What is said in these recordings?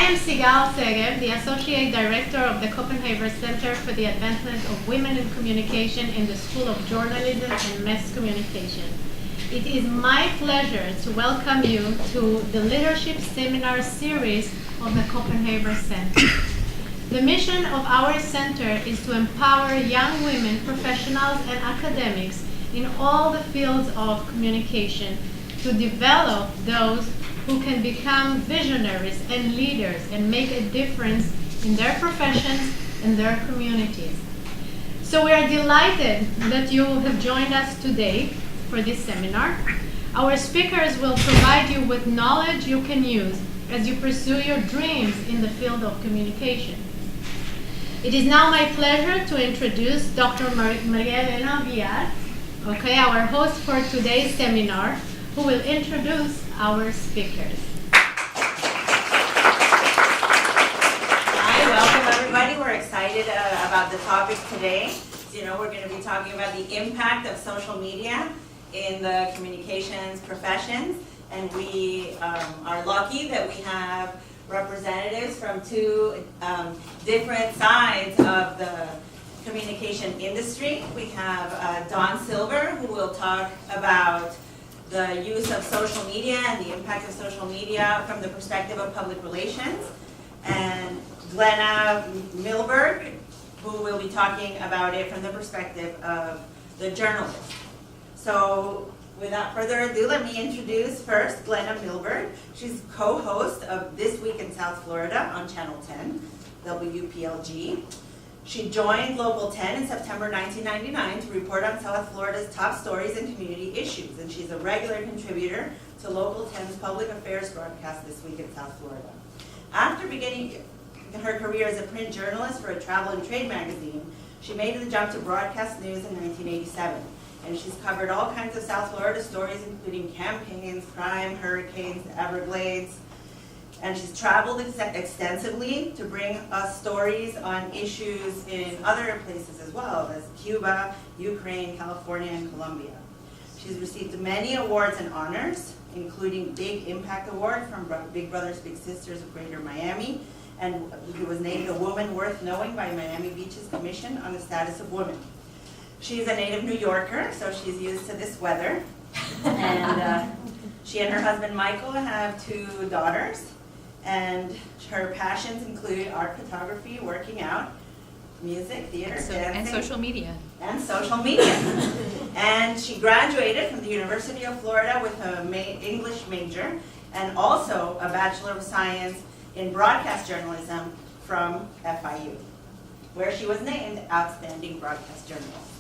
am Sigal Segev, the Associate Director of the Copenhagen Center for the Advancement of Women in Communication in the School of Journalism and Mass Communication. It is my pleasure to welcome you to the Leadership Seminar Series of the Copenhagen Center. The mission of our center is to empower young women, professionals, and academics in all the fields of communication to develop those who can become visionaries and leaders and make a difference in their professions and their communities. So we are delighted that you have joined us today for this seminar. Our speakers will provide you with knowledge you can use as you pursue your dreams in the field of communication. It is now my pleasure to introduce Dr. Glenna Milberg, our host for today's seminar, who will introduce our speakers. Hi, welcome everybody. We're excited about the topic today. So, we're going to be talking about the impact of social media in the communications professions, and we are lucky that we have representatives from two different sides of the communication industry. We have Dawn Silver, who will talk about the use of social media and the impact of social media from the perspective of public relations, and Glenna Milberg, who will be talking about it from the perspective of the journalist. So without further ado, let me introduce first Glenna Milberg. She's co-host of This Week in South Florida on Channel 10, WPLG. She joined Local 10 in September 1999 to report on South Florida's top stories and community issues, and she's a regular contributor to Local 10's public affairs broadcast This Week in South Florida. After beginning her career as a print journalist for a travel and trade magazine, she made the jump to broadcast news in 1987, and she's covered all kinds of South Florida stories, including campaigns, crime, hurricanes, the Everglades. And she's traveled extensively to bring us stories on issues in other places as well, as Cuba, Ukraine, California, and Colombia. She's received many awards and honors, including Big Impact Award from Big Brothers Big Sisters of Greater Miami, and she was named a Woman Worth Knowing by Miami Beach's Commission on the Status of Women. She's a native New Yorker, so she's used to this weather. And she and her husband Michael have 2 daughters. And her passions include art, photography, working out, music, theater, dancing. And social media. And social media. And she graduated from the University of Florida with an English major and also a Bachelor of Science in Broadcast Journalism from FIU, where she was named Outstanding Broadcast Journalist.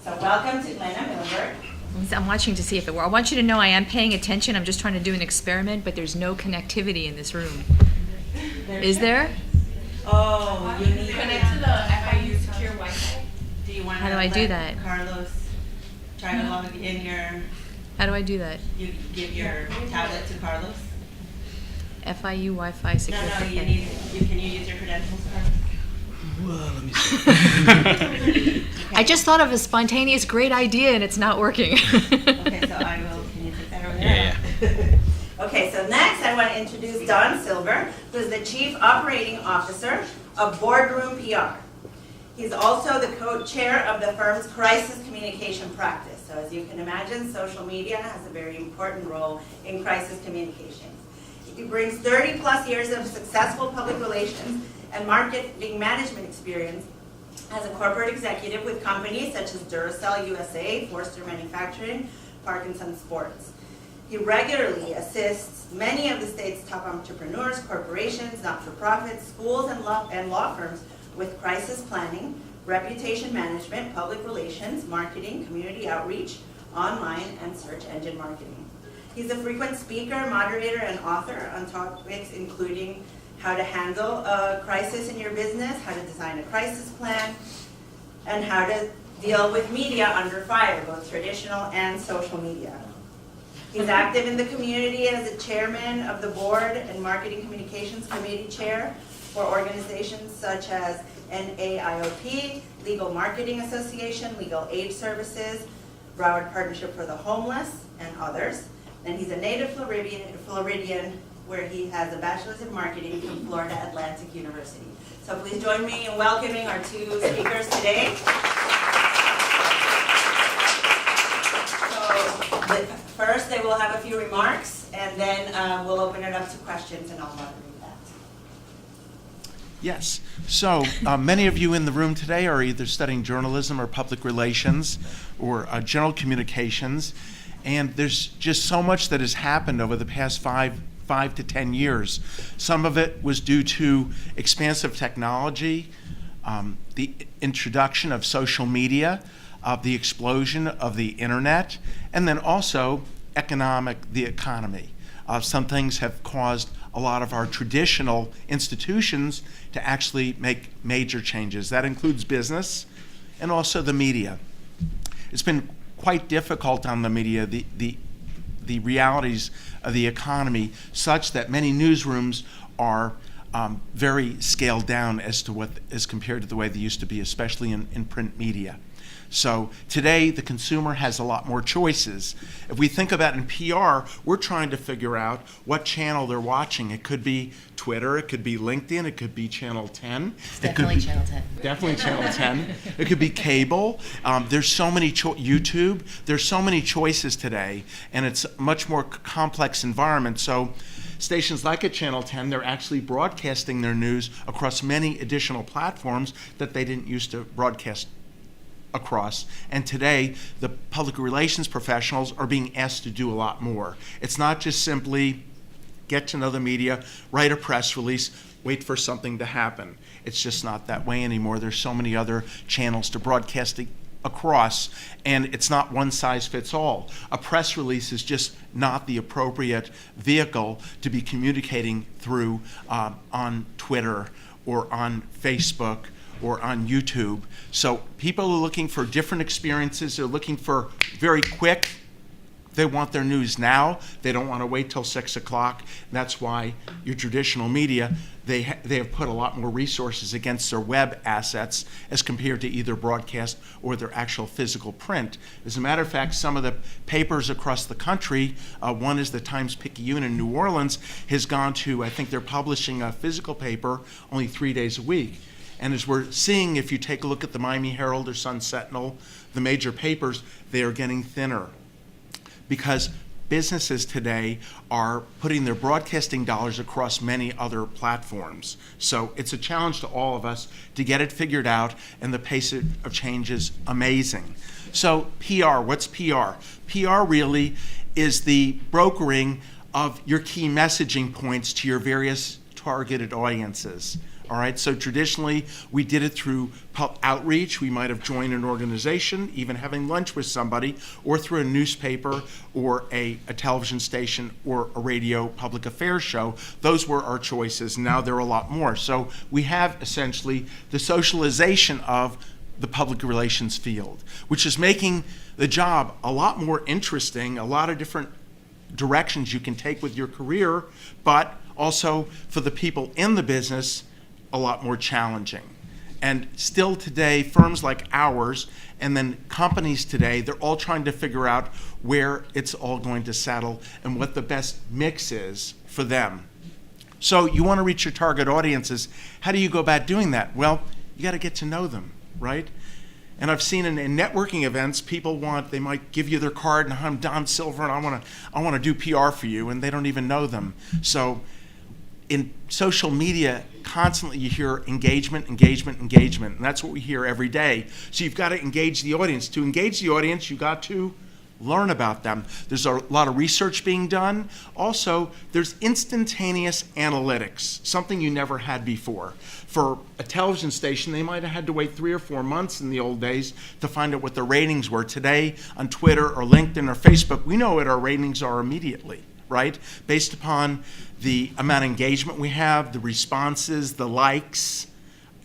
So welcome to Glenna Milberg. I'm watching to see if it works. I want you to know I am paying attention. I'm just trying to do an experiment, but there's no connectivity in this room. Is there? Oh, you need to connect to the FIU secure Wi-Fi. Do you want How to do I do let that? Carlos try to log in your? How do I do that? You give your tablet to Carlos. FIU Wi-Fi secure. No, you Okay. need. Can you use your credentials, Carlos? Well, let me see. I just thought of a spontaneous great idea and it's not working. Okay, so I will. Can you take that over there? Yeah. Okay, so next I want to introduce Dawn Silver, who is the Chief Operating Officer of Boardroom PR. He's also the co-chair of the firm's crisis communication practice. So as you can imagine, social media has a very important role in crisis communications. He brings 30 plus years of successful public relations and marketing management experience as a corporate executive with companies such as Duracell USA, Forster Manufacturing, Parkinson Sports. He regularly assists many of the state's top entrepreneurs, corporations, not-for-profits, schools, and law firms with crisis planning, reputation management, public relations, marketing, community outreach, online, and search engine marketing. He's a frequent speaker, moderator, and author on topics including how to handle a crisis in your business, how to design a crisis plan, and how to deal with media under fire, both traditional and social media. He's active in the community as a chairman of the board and marketing communications committee chair for organizations such as NAIOP, Legal Marketing Association, Legal Aid Services, Broward Partnership for the Homeless, and others. And he's a native Floridian where he has a bachelor's in marketing from Florida Atlantic University. So please join me in welcoming our two speakers today. So first, they will have a few remarks, and then we'll open it up to questions, and I'll moderate that. Yes. So many of you in the room today are either studying journalism or public relations or general communications, and there's just so much that has happened over the past five to 10 years. Some of it was due to expansive technology, the introduction of social media, the explosion of the internet, and then also the economy. Some things have caused a lot of our traditional institutions to actually make major changes. That includes business and also the media. It's been quite difficult on the media, the realities of the economy, such that many newsrooms are very scaled down as compared to the way they used to be, especially in print media. So today, the consumer has a lot more choices. If we think about in PR, we're trying to figure out what channel they're watching. It could be Twitter, it could be LinkedIn, it could be Channel 10. Definitely Channel 10. Definitely Channel 10. It could be cable. There's so many YouTube. There's so many choices today, and it's a much more complex environment. So stations like at Channel 10, they're actually broadcasting their news across many additional platforms that they didn't used to broadcast across. And today, the public relations professionals are being asked to do a lot more. It's not just simply get to know the media, write a press release, wait for something to happen. It's just not that way anymore. There's so many other channels to broadcast across, and it's not one size fits all. A press release is just not the appropriate vehicle to be communicating through on Twitter or on Facebook or on YouTube. So people are looking for different experiences. They're looking for very quick. They want their news now. They don't want to wait till 6 o'clock. That's why your traditional media, they have put a lot more resources against their web assets as compared to either broadcast or their actual physical print. As a matter of fact, some of the papers across the country, one is the Times-Picayune in New Orleans, has gone to, I think they're publishing a physical paper only 3 days a week. And as we're seeing, if you take a look at the Miami Herald or Sun Sentinel, the major papers, they are getting thinner because businesses today are putting their broadcasting dollars across many other platforms. So it's a challenge to all of us to get it figured out, and the pace of change is amazing. So PR, what's PR? PR really is the brokering of your key messaging points to your various targeted audiences. All right, so traditionally we did it through outreach. We might have joined an organization, even having lunch with somebody, or through a newspaper or a television station or a radio public affairs show. Those were our choices. Now there are a lot more. So we have essentially the socialization of the public relations field, which is making the job a lot more interesting, a lot of different directions you can take with your career, but also for the people in the business, a lot more challenging. And still today, firms like ours and then companies today, they're all trying to figure out where it's all going to settle and what the best mix is for them. So you want to reach your target audiences. How do you go about doing that? Well, you got to get to know them, right? And I've seen in networking events, they might give you their card, and I'm Don Silver, and I want to do PR for you, and they don't even know them. So in social media, constantly you hear engagement, and that's what we hear every day. So you've got to engage the audience. To engage the audience, you've got to learn about them. There's a lot of research being done. Also, there's instantaneous analytics, something you never had before. For a television station, they might have had to wait 3 or 4 months in the old days to find out what the ratings were. Today, on Twitter or LinkedIn or Facebook, we know what our ratings are immediately, right? Based upon the amount of engagement we have, the responses, the likes,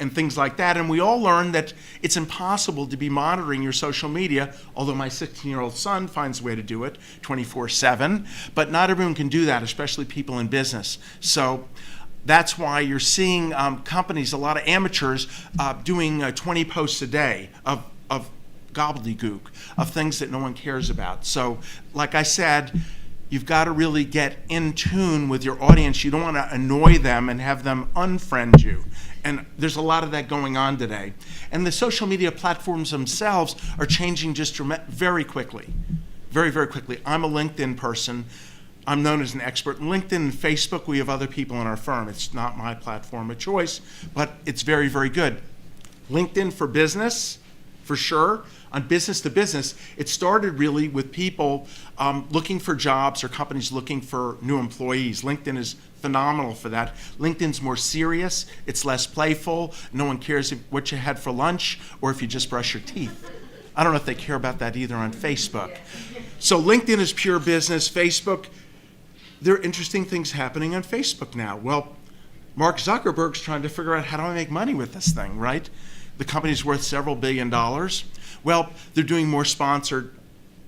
and things like that. And we all learned that it's impossible to be monitoring your social media, although my 16-year-old son finds a way to do it 24/7. But not everyone can do that, especially people in business. So that's why you're seeing companies, a lot of amateurs, doing 20 posts a day of gobbledygook, of things that no one cares about. So like I said, You've got to really get in tune with your audience. You don't want to annoy them and have them unfriend you. And there's a lot of that going on today. And the social media platforms themselves are changing just very quickly. Very, very quickly. I'm a LinkedIn person. I'm known as an expert in LinkedIn and Facebook. We have other people in our firm. It's not my platform of choice, but it's very, very good. LinkedIn for business, for sure. On business to business, it started really with people looking for jobs or companies looking for new employees. LinkedIn is phenomenal for that. LinkedIn's more serious. It's less playful. No one cares what you had for lunch or if you just brush your teeth. I don't know if they care about that either on Facebook. So LinkedIn is pure business. Facebook, there are interesting things happening on Facebook now. Well, Mark Zuckerberg's trying to figure out how do I make money with this thing, right? The company's worth several $billion. Well, they're doing more sponsored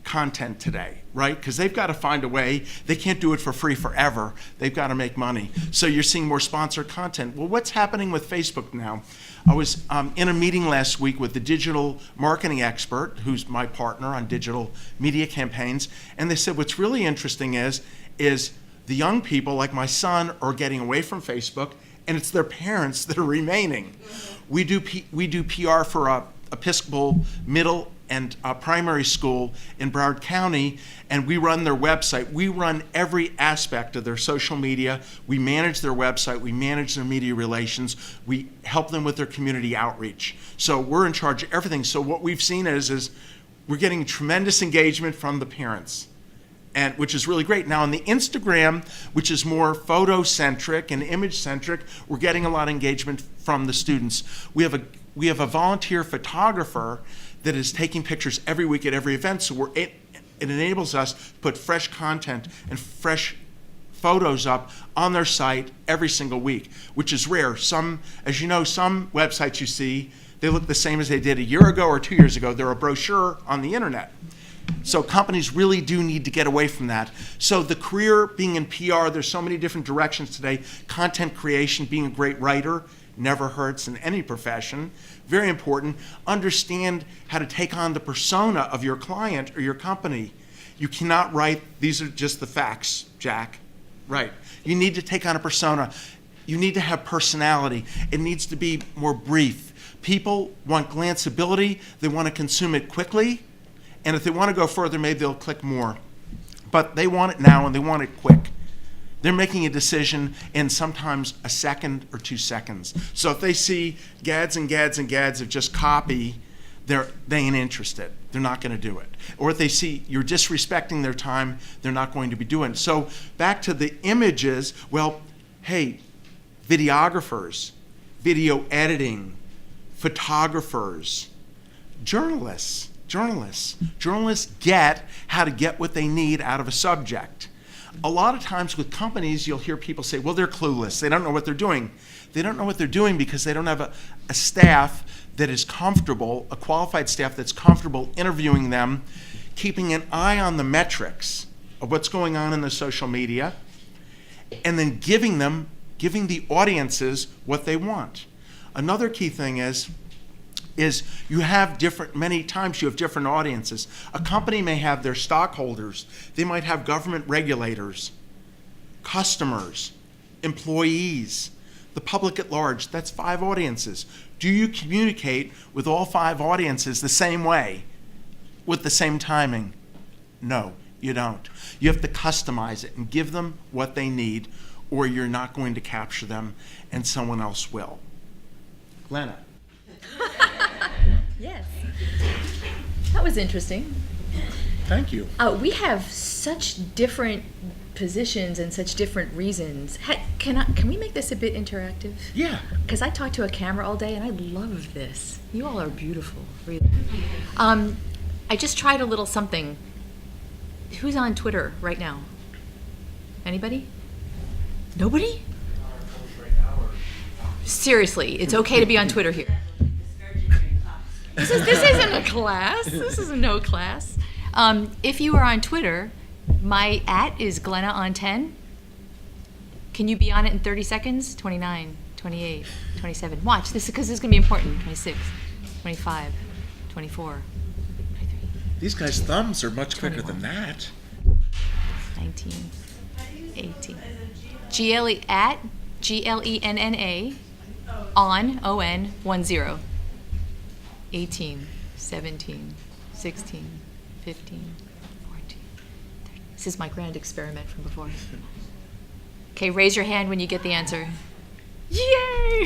content today, right? Because they've got to find a way. They can't do it for free forever. They've got to make money. So you're seeing more sponsored content. Well, what's happening with Facebook now? I was in a meeting last week with the digital marketing expert, who's my partner on digital media campaigns, and they said what's really interesting is the young people, like my son, are getting away from Facebook, and it's their parents that are remaining. We do PR for a Episcopal middle and primary school in Broward County, and we run their website. We run every aspect of their social media. We manage their website. We manage their media relations. We help them with their community outreach. So we're in charge of everything. So what we've seen is we're getting tremendous engagement from the parents, and which is really great. Now on the Instagram, which is more photo-centric and image-centric, we're getting a lot of engagement from the students. We have a volunteer photographer that is taking pictures every week at every event, so it enables us to put fresh content and fresh photos up on their site every single week, which is rare. As you know, some websites you see, they look the same as they did a year ago or 2 years ago. They're a brochure on the internet. So companies really do need to get away from that. So the career being in PR, there's so many different directions today. Content creation, being a great writer, never hurts in any profession. Very important. Understand how to take on the persona of your client or your company. You cannot write, these are just the facts, Jack. Right. You need to take on a persona. You need to have personality. It needs to be more brief. People want glanceability. They want to consume it quickly. And if they want to go further, maybe they'll click more. But they want it now and they want it quick. They're making a decision in sometimes a second or 2 seconds. So if they see gads and gads and gads of just copy, they ain't interested. They're not going to do it. Or if they see you're disrespecting their time, they're not going to be doing it. So back to the images, well, hey, videographers, video editing, photographers, journalists get how to get what they need out of a subject. A lot of times with companies, you'll hear people say, well, they're clueless. They don't know what they're doing. They don't know what they're doing because they don't have a staff that is comfortable, a qualified staff that's comfortable interviewing them, keeping an eye on the metrics of what's going on in the social media, and then giving the audiences what they want. Another key thing is you have many times you have different audiences. A company may have their stockholders. They might have government regulators, customers, employees, the public at large. That's 5 audiences. Do you communicate with all 5 audiences the same way, with the same timing? No, you don't. You have to customize it and give them what they need, or you're not going to capture them and someone else will. Glenna. Yes. That was interesting. Thank you. We have such different positions and such different reasons. Can we make this a bit interactive? Yeah. Because I talk to a camera all day and I love this. You all are beautiful, really. I just tried a little something. Who's on Twitter right now? Anybody? Nobody? Seriously, it's okay to be on Twitter here. This isn't a class. This is no class. If you are on Twitter, my @ is Glenna on 10. Can you be on it in 30 seconds? 29, 28, 27. Watch this because this is going to be important. 26, 25, 24, 23. These guys' thumbs are much quicker than that. 19. 19, 18. GLE at GLENNA on ON 10. 18, 17, 16, 15, 14. 13. This is my grand experiment from before. Okay, raise your hand when you get the answer. Yay!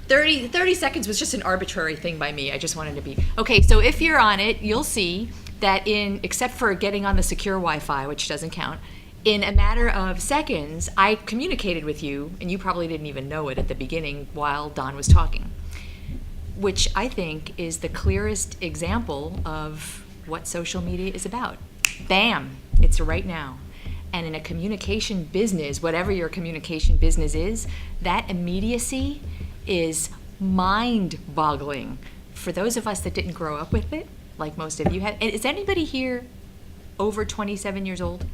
30 seconds was just an arbitrary thing by me. I just wanted to be. Okay, so if you're on it, you'll see that except for getting on the secure Wi-Fi, which doesn't count, in a matter of seconds, I communicated with you, and you probably didn't even know it at the beginning while Don was talking, which I think is the clearest example of what social media is about. Bam, it's right now. And in a communication business, whatever your communication business is, that immediacy is mind-boggling. For those of us that didn't grow up with it, like most of you have, is anybody here over 27 years old?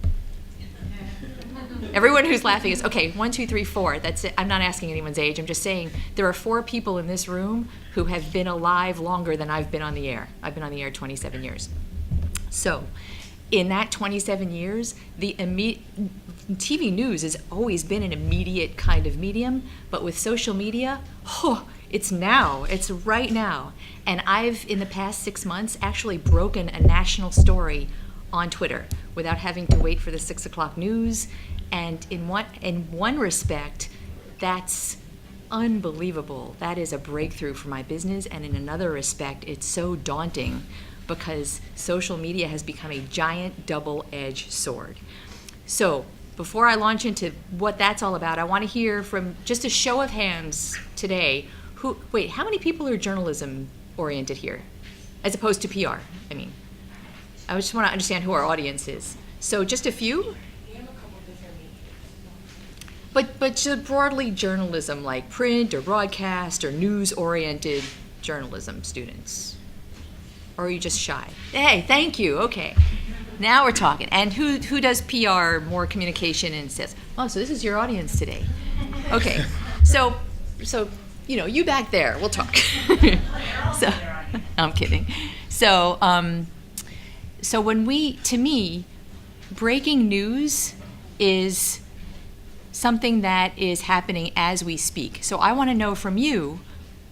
Everyone who's laughing is, okay, 1, 2, 3, 4, that's it. I'm not asking anyone's age, I'm just saying there are 4 people in this room who have been alive longer than I've been on the air. I've been on the air 27 years. So, in that 27 years, the TV news has always been an immediate kind of medium, but with social media, it's now, it's right now. And I've, in the past 6 months, actually broken a national story on Twitter without having to wait for the 6 o'clock news. And in one respect, that's unbelievable. That is a breakthrough for my business. And in another respect, it's so daunting because social media has become a giant double-edged sword. So before I launch into what that's all about, I want to hear from just a show of hands today. How many people are journalism oriented here? As opposed to PR, I mean. I just want to understand who our audience is. So just a few? We have a couple different majors. But just broadly journalism, like print or broadcast or news-oriented journalism students? Or are you just shy? Hey, thank you, okay. Now we're talking. And who does PR, more communication and sales? Oh, so this is your audience today. Okay, so you back there, we'll talk. So, I'm kidding. So to me, breaking news is something that is happening as we speak. So I want to know from you,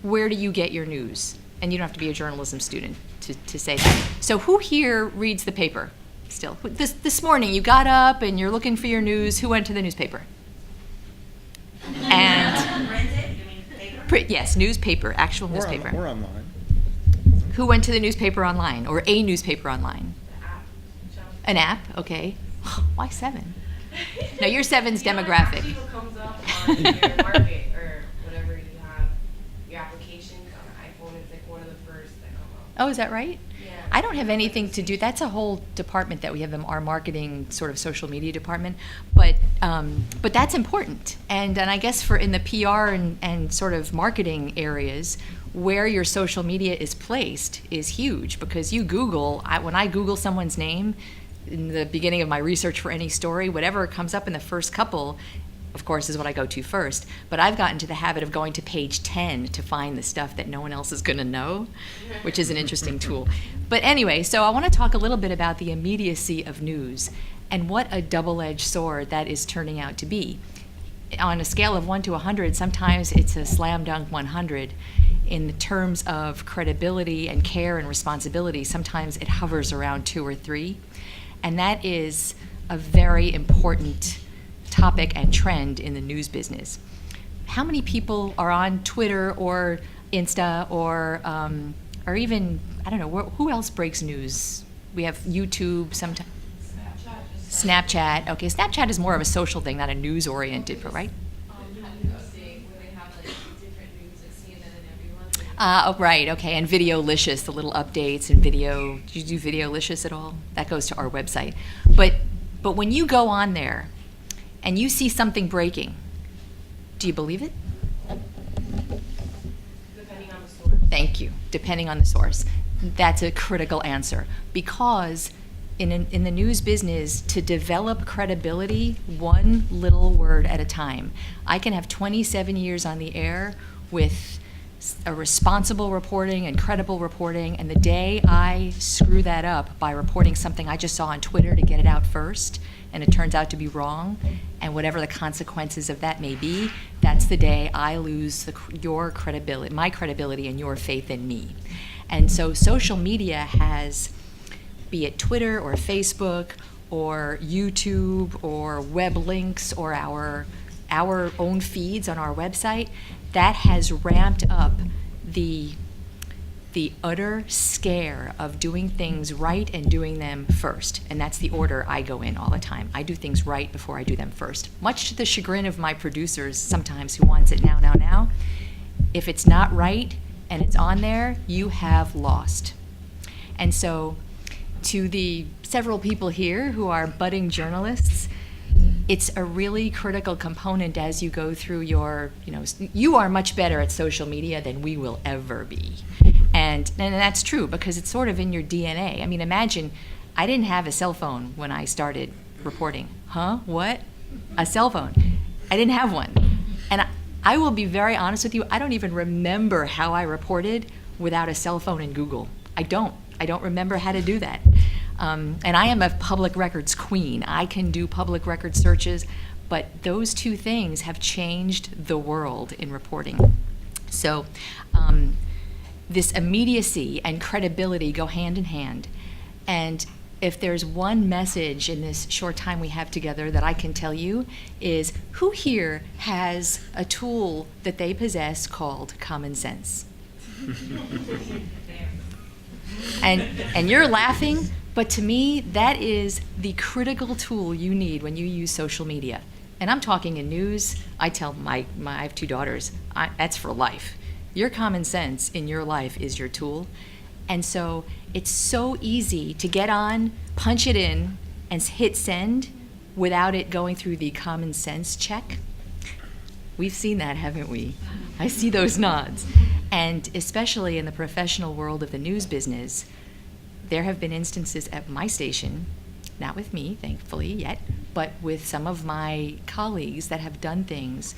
where do you get your news? And you don't have to be a journalism student to say that. So who here reads the paper still? This morning you got up and you're looking for your news. Who went to the newspaper? And yes, newspaper, actual newspaper. Or online. Who went to the newspaper online or a newspaper online? An app, okay. Why 7? No, your 7's demographic. People comes up on your market or whatever you have, your applications on iPhone, it's like one of the first that come up. Oh, is that right? Yeah. I don't have anything to do. That's a whole department that we have, our marketing sort of social media department. But that's important. And I guess in the PR and sort of marketing areas, where your social media is placed is huge, because you Google, when I Google someone's name in the beginning of my research for any story, whatever comes up in the first couple, of course, is what I go to first. But I've gotten to the habit of going to page 10 to find the stuff that no one else is going to know, which is an interesting tool. But anyway, so I want to talk a little bit about the immediacy of news and what a double-edged sword that is turning out to be. On a scale of 1 to 100, sometimes it's a slam dunk 100. In the terms of credibility and care and responsibility, sometimes it hovers around 2 or 3. And that is a very important topic and trend in the news business. How many people are on Twitter or Insta or even, I don't know, who else breaks news? We have YouTube sometimes. Snapchat. Okay, Snapchat is more of a social thing, not a news-oriented, right? Oh, right, okay, and Videolicious, the little updates and video. Do you do Videolicious at all? That goes to our website. But when you go on there and you see something breaking, do you believe it? Depending on the source. Thank you. Depending on the source. That's a critical answer, because in the news business, to develop credibility, one little word at a time. I can have 27 years on the air with a responsible reporting and credible reporting, and the day I screw that up by reporting something I just saw on Twitter to get it out first, and it turns out to be wrong, and whatever the consequences of that may be, that's the day I lose your credibility, my credibility, and your faith in me. And so social media has, be it Twitter or Facebook or YouTube or web links or our own feeds on our website, that has ramped up the utter scare of doing things right and doing them first. And that's the order I go in all the time. I do things right before I do them first, much to the chagrin of my producers sometimes, who wants it now. If it's not right and it's on there, you have lost. And so to the several people here who are budding journalists, it's a really critical component as you go through your, you are much better at social media than we will ever be. And that's true, because it's sort of in your DNA. I mean, imagine, I didn't have a cell phone when I started reporting. Huh? What? A cell phone. I didn't have one. And I will be very honest with you, I don't even remember how I reported without a cell phone and Google. I don't remember how to do that. And I am a public records queen. I can do public record searches, but those two things have changed the world in reporting. So this immediacy and credibility go hand in hand. And if there's one message in this short time we have together that I can tell you, is who here has a tool that they possess called common sense? And you're laughing, but to me, that is the critical tool you need when you use social media. And I'm talking in news. I tell I have 2 daughters, that's for life. Your common sense in your life is your tool. And so it's so easy to get on, punch it in, and hit send without it going through the common sense check. We've seen that, haven't we? I see those nods. And especially in the professional world of the news business, there have been instances at my station, not with me, thankfully, yet, but with some of my colleagues that have done things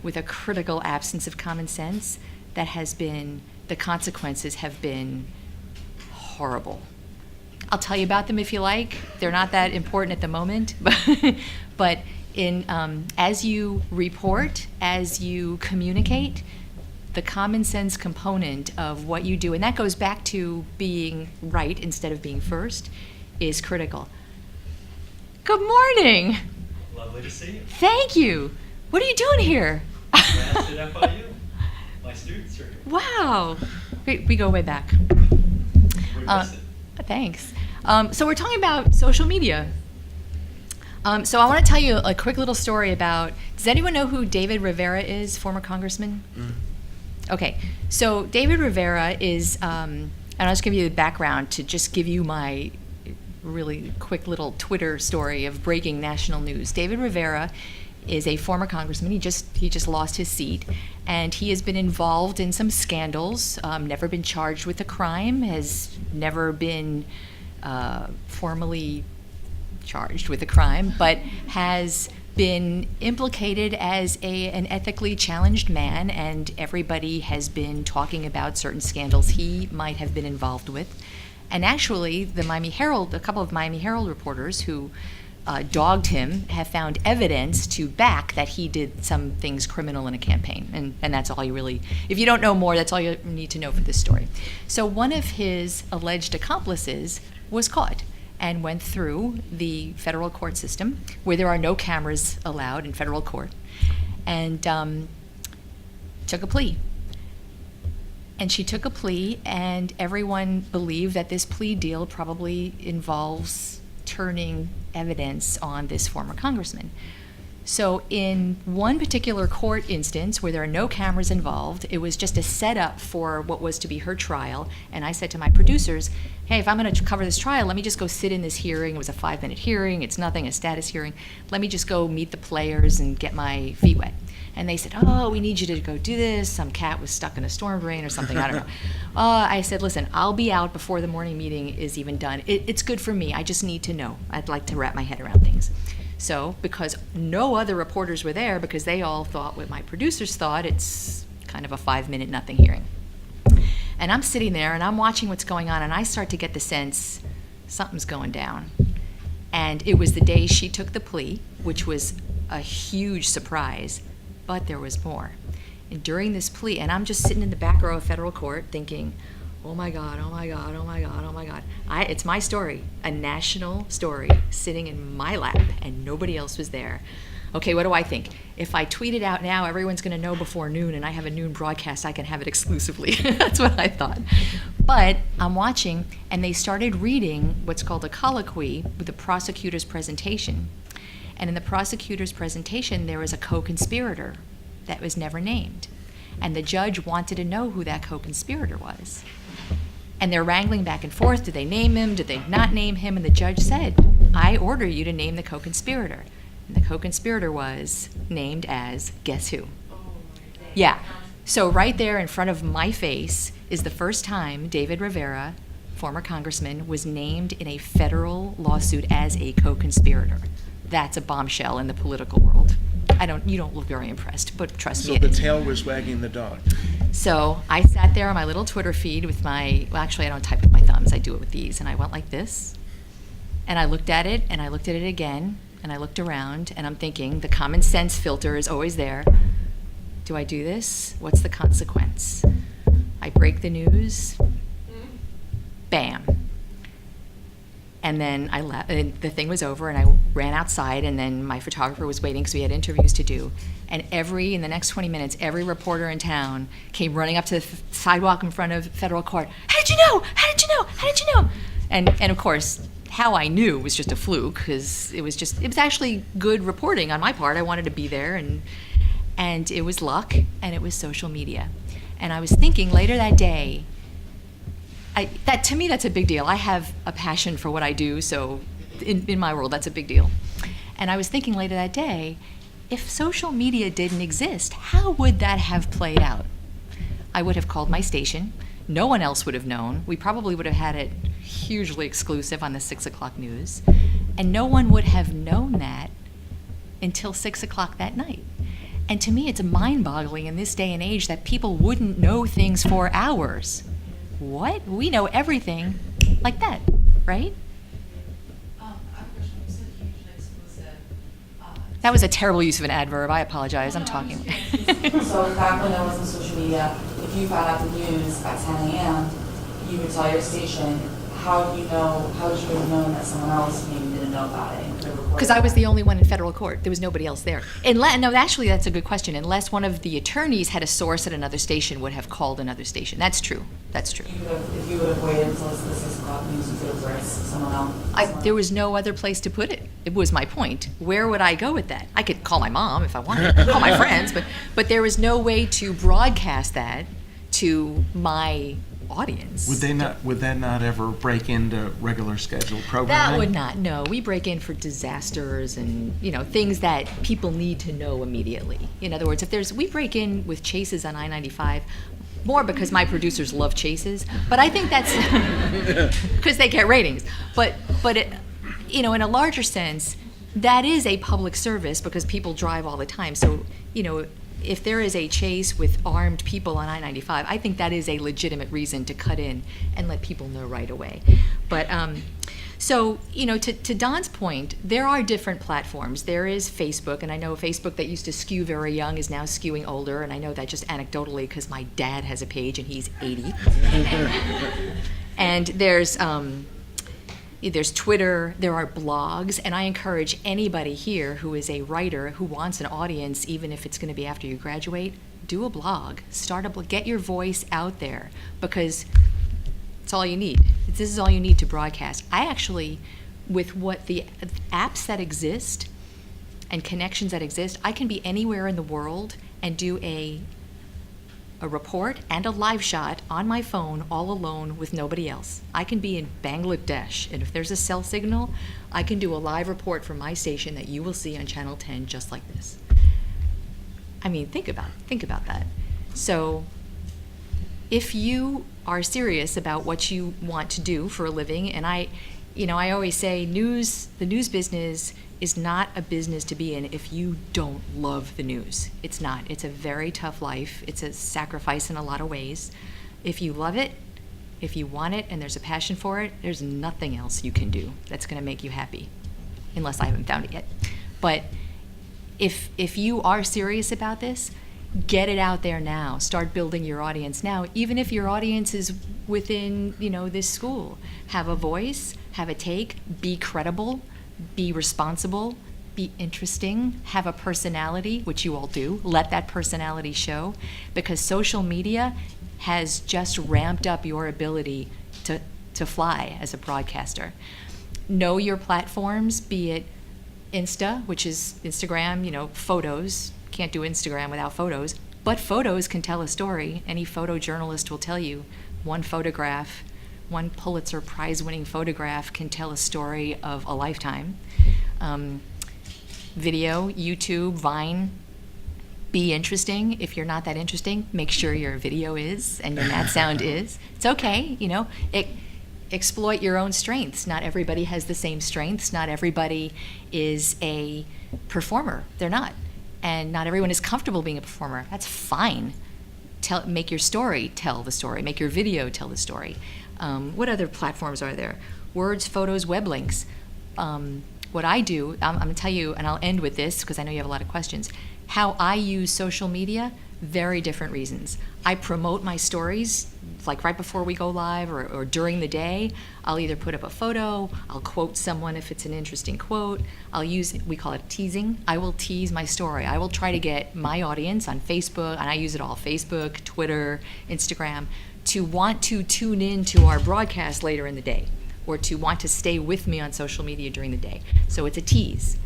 with a critical absence of common sense that has been, the consequences have been horrible. I'll tell you about them if you like. They're not that important at the moment, but in as you report, as you communicate, the common sense component of what you do, and that goes back to being right instead of being first, is critical. Good morning. Lovely to see you. Thank you. What are you doing here? Master at FIU. My students are here. Wow. We go way back. We missed it. Thanks. So we're talking about social media. So I want to tell you a quick little story about, does anyone know who David Rivera is, former congressman? Okay, so David Rivera is, and I'll just give you the background to just give you my really quick little Twitter story of breaking national news. David Rivera is a former congressman. He just lost his seat, and he has been involved in some scandals, never been charged with a crime, has never been formally charged with a crime, but has been implicated as an ethically challenged man, and everybody has been talking about certain scandals he might have been involved with. And actually, the Miami Herald, a couple of Miami Herald reporters who dogged him have found evidence to back that he did some things criminal in a campaign. And that's all you really, if you don't know more, that's all you need to know for this story. So one of his alleged accomplices was caught and went through the federal court system, where there are no cameras allowed in federal court, and took a plea. And she took a plea, and everyone believed that this plea deal probably involves turning evidence on this former congressman. So in one particular court instance where there are no cameras involved, it was just a setup for what was to be her trial. And I said to my producers, hey, if I'm going to cover this trial, let me just go sit in this hearing. It was a 5-minute hearing. It's nothing, a status hearing. Let me just go meet the players and get my feet wet. And they said, oh, we need you to go do this. Some cat was stuck in a storm drain or something. I don't know. I said, listen, I'll be out before the morning meeting is even done. It's good for me. I just need to know. I'd like to wrap my head around things. So because no other reporters were there, because they all thought what my producers thought, it's kind of a 5-minute nothing hearing. And I'm sitting there and I'm watching what's going on, and I start to get the sense something's going down. And it was the day she took the plea, which was a huge surprise, but there was more. And during this plea, and I'm just sitting in the back row of federal court thinking, oh my God, oh my God, oh my God, oh my God. It's my story, a national story sitting in my lap, and nobody else was there. Okay, what do I think? If I tweet it out now, everyone's going to know before noon, and I have a noon broadcast, I can have it exclusively. That's what I thought. But I'm watching, and they started reading what's called a colloquy with the prosecutor's presentation. And in the prosecutor's presentation, there was a co-conspirator that was never named. And the judge wanted to know who that co-conspirator was. And they're wrangling back and forth. Did they name him? Did they not name him? And the judge said, I order you to name the co-conspirator. And the co-conspirator was named as, guess who? Yeah. So right there in front of my face is the first time David Rivera, former congressman, was named in a federal lawsuit as a co-conspirator. That's a bombshell in the political world. You don't look very impressed, but trust me. So the tail was wagging the dog. So I sat there on my little Twitter feed with actually I don't type with my thumbs, I do it with these, and I went like this, and I looked at it, and I looked at it again, and I looked around, and I'm thinking, the common sense filter is always there. Do I do this? What's the consequence? I break the news, bam. And then I left, and the thing was over, and I ran outside, and then my photographer was waiting because we had interviews to do. And in the next 20 minutes, every reporter in town came running up to the sidewalk in front of federal court. How did you know? How did you know? How did you know? And of course, how I knew was just a fluke, because it was actually good reporting on my part. I wanted to be there, and it was luck, and it was social media. And I was thinking later that day, to me, that's a big deal. I have a passion for what I do, so in my world, that's a big deal. And I was thinking later that day, if social media didn't exist, how would that have played out? I would have called my station. No one else would have known. We probably would have had it hugely exclusive on the 6 o'clock news. And no one would have known that until 6 o'clock that night. And to me, it's mind-boggling in this day and age that people wouldn't know things for hours. What? We know everything like that, right? I have a question. You said hugely exclusive. That was a terrible use of an adverb. I apologize. I'm talking. So back when there wasn't social media, if you found out the news at 10 a.m., you would tell your station. How did you have known that someone else maybe didn't know about it? Because I was the only one in federal court. There was nobody else there. No, actually, that's a good question. Unless one of the attorneys had a source at another station, would have called another station. That's true. That's true. If you would have waited until the 6 o'clock news, you could have raised someone else. There was no other place to put it. It was my point. Where would I go with that? I could call my mom if I wanted, call my friends, but there was no way to broadcast that to my audience. Would that not ever break into regular scheduled programming? That would not. No, we break in for disasters and things that people need to know immediately. In other words, we break in with chases on I-95 more because my producers love chases, but I think that's because they get ratings. But it, in a larger sense, that is a public service because people drive all the time. So if there is a chase with armed people on I-95, I think that is a legitimate reason to cut in and let people know right away. But so, to Don's point, there are different platforms. There is Facebook, and I know Facebook that used to skew very young is now skewing older, and I know that just anecdotally because my dad has a page and he's 80. And there's Twitter, there are blogs, and I encourage anybody here who is a writer who wants an audience, even if it's going to be after you graduate, do a blog. Start a blog. Get your voice out there because it's all you need. This is all you need to broadcast. I actually, with what the apps that exist and connections that exist, I can be anywhere in the world and do a report and a live shot on my phone all alone with nobody else. I can be in Bangladesh, and if there's a cell signal, I can do a live report from my station that you will see on Channel 10 just like this. I mean, think about that. So if you are serious about what you want to do for a living, and I always say the news business is not a business to be in if you don't love the news. It's not. It's a very tough life. It's a sacrifice in a lot of ways. If you love it, if you want it, and there's a passion for it, there's nothing else you can do that's going to make you happy, unless I haven't found it yet. But if you are serious about this, get it out there now. Start building your audience now, even if your audience is within, this school. Have a voice, have a take, be credible, be responsible, be interesting, have a personality, which you all do. Let that personality show, because social media has just ramped up your ability to fly as a broadcaster. Know your platforms, be it Insta, which is Instagram, photos. Can't do Instagram without photos, but photos can tell a story. Any photojournalist will tell you one photograph, one Pulitzer Prize-winning photograph can tell a story of a lifetime. Video, YouTube, Vine, be interesting. If you're not that interesting, make sure your video is and your Nat Sound is. It's okay, exploit your own strengths. Not everybody has the same strengths. Not everybody is a performer. They're not. And not everyone is comfortable being a performer. That's fine. Make your story tell the story. Make your video tell the story. What other platforms are there? Words, photos, web links. What I do, I'm going to tell you, and I'll end with this because I know you have a lot of questions. How I use social media, very different reasons. I promote my stories, like right before we go live or during the day. I'll either put up a photo, I'll quote someone if it's an interesting quote. We call it teasing. I will tease my story. I will try to get my audience on Facebook, and I use it all, Facebook, Twitter, Instagram, to want to tune in to our broadcast later in the day, or to want to stay with me on social media during the day. So it's a tease.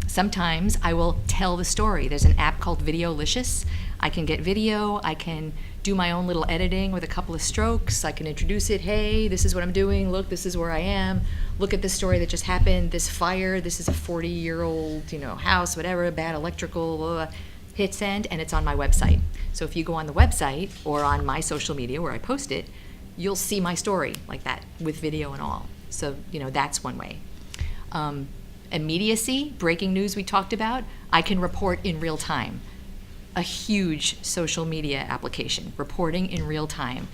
Sometimes I will tell the story. There's an app called Videolicious. I can get video, I can do my own little editing with a couple of strokes. I can introduce it. Hey, this is what I'm doing. Look, this is where I am. Look at this story that just happened. This fire, this is a 40-year-old, house, whatever, bad electrical, hit send, and it's on my website. So if you go on the website or on my social media where I post it, you'll see my story like that with video and all. So, that's one way. Immediacy, breaking news we talked about, I can report in real time. A huge social media application, reporting in real time.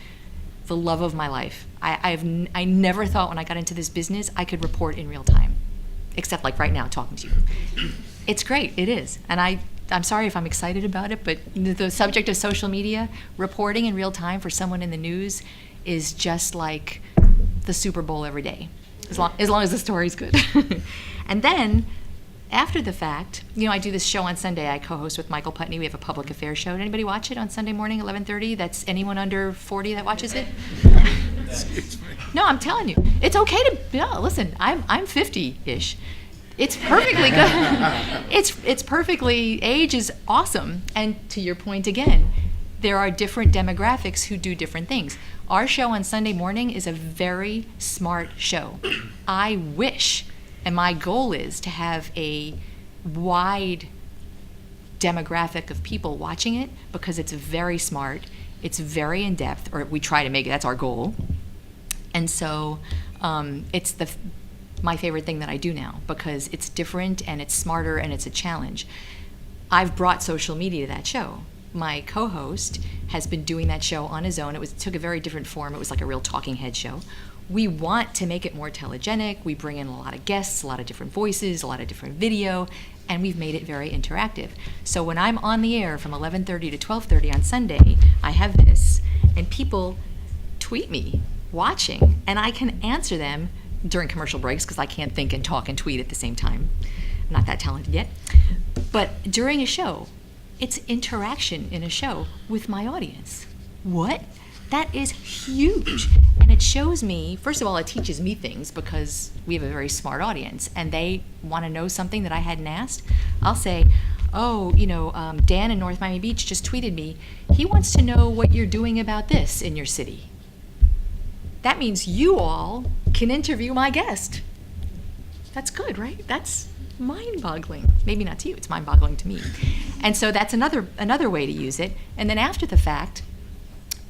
The love of my life. I never thought when I got into this business I could report in real time, except like right now talking to you. It's great, it is. And I'm sorry if I'm excited about it, but the subject of social media, reporting in real time for someone in the news is just like the Super Bowl every day, as long as the story's good. And then, after the fact, I do this show on Sunday. I co-host with Michael Putney. We have a public affairs show. Did anybody watch it on Sunday morning, 11:30? That's anyone under 40 that watches it? No, I'm telling you, it's okay to. Listen, I'm 50-ish. It's perfectly good. It's perfectly. Age is awesome. And to your point again, there are different demographics who do different things. Our show on Sunday morning is a very smart show. I wish. And my goal is to have a wide demographic of people watching it because it's very smart, it's very in-depth, or we try to make it, that's our goal. And so it's my favorite thing that I do now because it's different and it's smarter and it's a challenge. I've brought social media to that show. My co-host has been doing that show on his own. It took a very different form. It was like a real talking head show. We want to make it more telegenic. We bring in a lot of guests, a lot of different voices, a lot of different video, and we've made it very interactive. So when I'm on the air from 11:30 to 12:30 on Sunday, I have this, and people tweet me watching, and I can answer them during commercial breaks because I can't think and talk and tweet at the same time. I'm not that talented yet. But during a show, it's interaction in a show with my audience. What? That is huge. And it shows me, first of all, it teaches me things because we have a very smart audience and they want to know something that I hadn't asked. I'll say, Dan in North Miami Beach just tweeted me. He wants to know what you're doing about this in your city. That means you all can interview my guest. That's good, right? That's mind-boggling. Maybe not to you, it's mind-boggling to me. And so that's another way to use it. And then after the fact,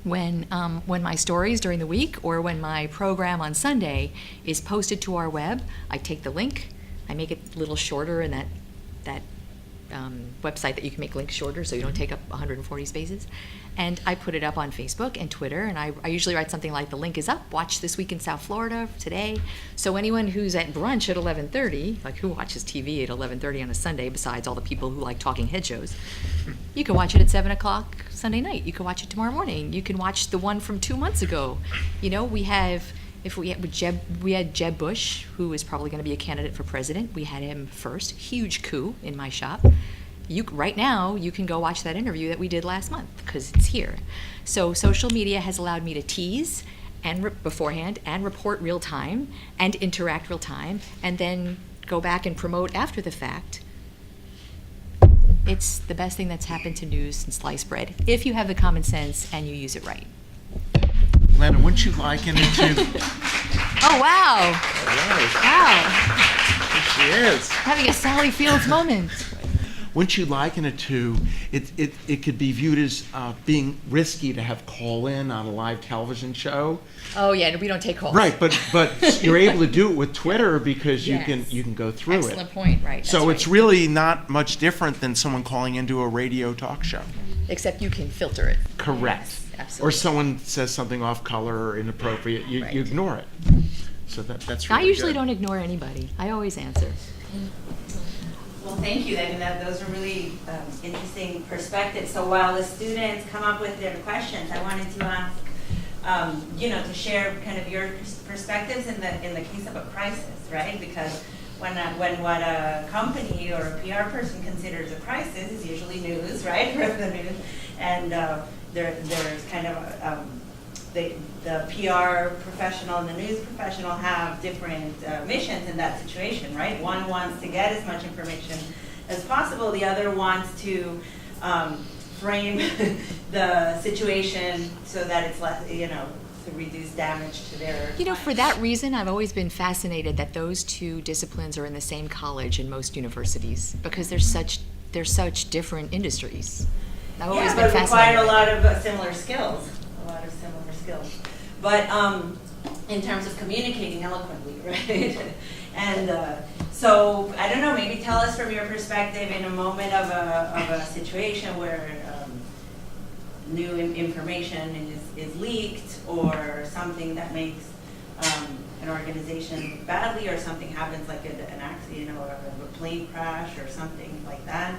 when my stories during the week or when my program on Sunday is posted to our web, I take the link, I make it a little shorter in that website that you can make links shorter so you don't take up 140 spaces. And I put it up on Facebook and Twitter, and I usually write something like, the link is up, watch This Week in South Florida today. So anyone who's at brunch at 11:30, like who watches TV at 11:30 on a Sunday besides all the people who like talking head shows, you can watch it at 7 o'clock Sunday night. You can watch it tomorrow morning. You can watch the one from 2 months ago. We had Jeb Bush, who is probably going to be a candidate for president. We had him first. Huge coup in my shop. Right now, you can go watch that interview that we did last month because it's here. So social media has allowed me to tease and beforehand and report real time and interact real time and then go back and promote after the fact. It's the best thing that's happened to news since sliced bread if you have the common sense and you use it right. Glenna, wouldn't you liken it to? Oh, wow. Wow. Wow. She is. Having a Sally Fields moment. Wouldn't you liken it to, it could be viewed as being risky to have call-in on a live television show. Oh, yeah, we don't take calls. Right, but you're able to do it with Twitter because Yes. you can go through it. Excellent point, right. So that's it's right. really not much different than someone calling into a radio talk show. Except you can filter it. Correct. Yes, Or absolutely. someone says something off color or inappropriate, you Right. ignore it. So that's really I usually good. don't ignore anybody. I always answer. Well, thank you. I mean, those are really interesting perspectives. So while the students come up with their questions, I wanted to ask, to share kind of your perspectives in the case of a crisis, right? Because when what a company or a PR person considers a crisis is usually news, right? The news, and there's kind of the PR professional and the news professional have different missions in that situation, right? One wants to get as much information as possible. The other wants to frame the situation so that it's less, to reduce damage to their. For that reason, I've always been fascinated that those two disciplines are in the same college in most universities because they're such different industries. I've always been but fascinated. require a lot of similar skills. But in terms of communicating eloquently, right? And so I don't know. Maybe tell us from your perspective in a moment of a situation where new information is leaked or something that makes an organization look badly, or something happens like an accident or a plane crash or something like that.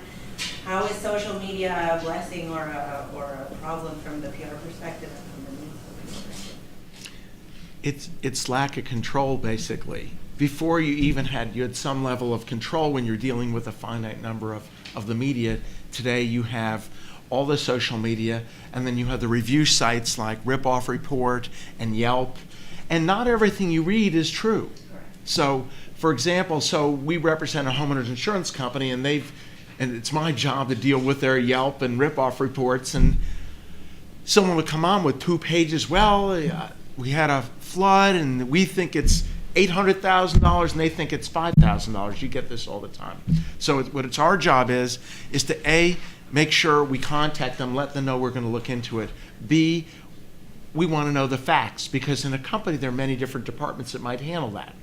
How is social media a blessing or a problem from the PR perspective and from the news perspective? It's lack of control, basically. Before you had some level of control when you're dealing with a finite number of the media. Today you have all the social media, and then you have the review sites like Rip-Off Report and Yelp, and not everything you read is true. Correct. So, for example, we represent a homeowners insurance company, and it's my job to deal with their Yelp and Rip-Off reports, and someone would come on with 2 pages. Well, we had a flood, and we think it's $800,000, and they think it's $5,000. You get this all the time. So what our job is to A, make sure we contact them, let them know we're going to look into it. B, we want to know the facts, because in a company there are many different departments that might handle that,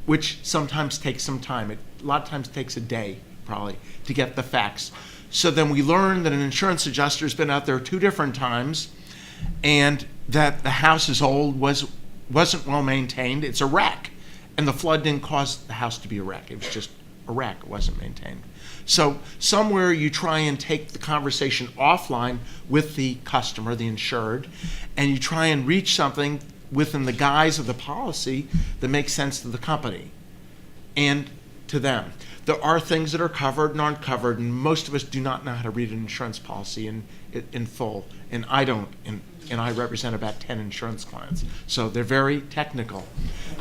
which sometimes takes some time. A lot of times takes a day, probably, to get the facts. So then we learn that an insurance adjuster has been out there 2 different times, and that the house is old, wasn't well maintained. It's a wreck, and the flood didn't cause the house to be a wreck. It was just a wreck. It wasn't maintained. So somewhere you try and take the conversation offline with the customer, the insured, and you try and reach something within the guise of the policy that makes sense to the company and to them. There are things that are covered and aren't covered, and most of us do not know how to read an insurance policy in full, and I don't, and I represent about 10 insurance clients, so they're very technical.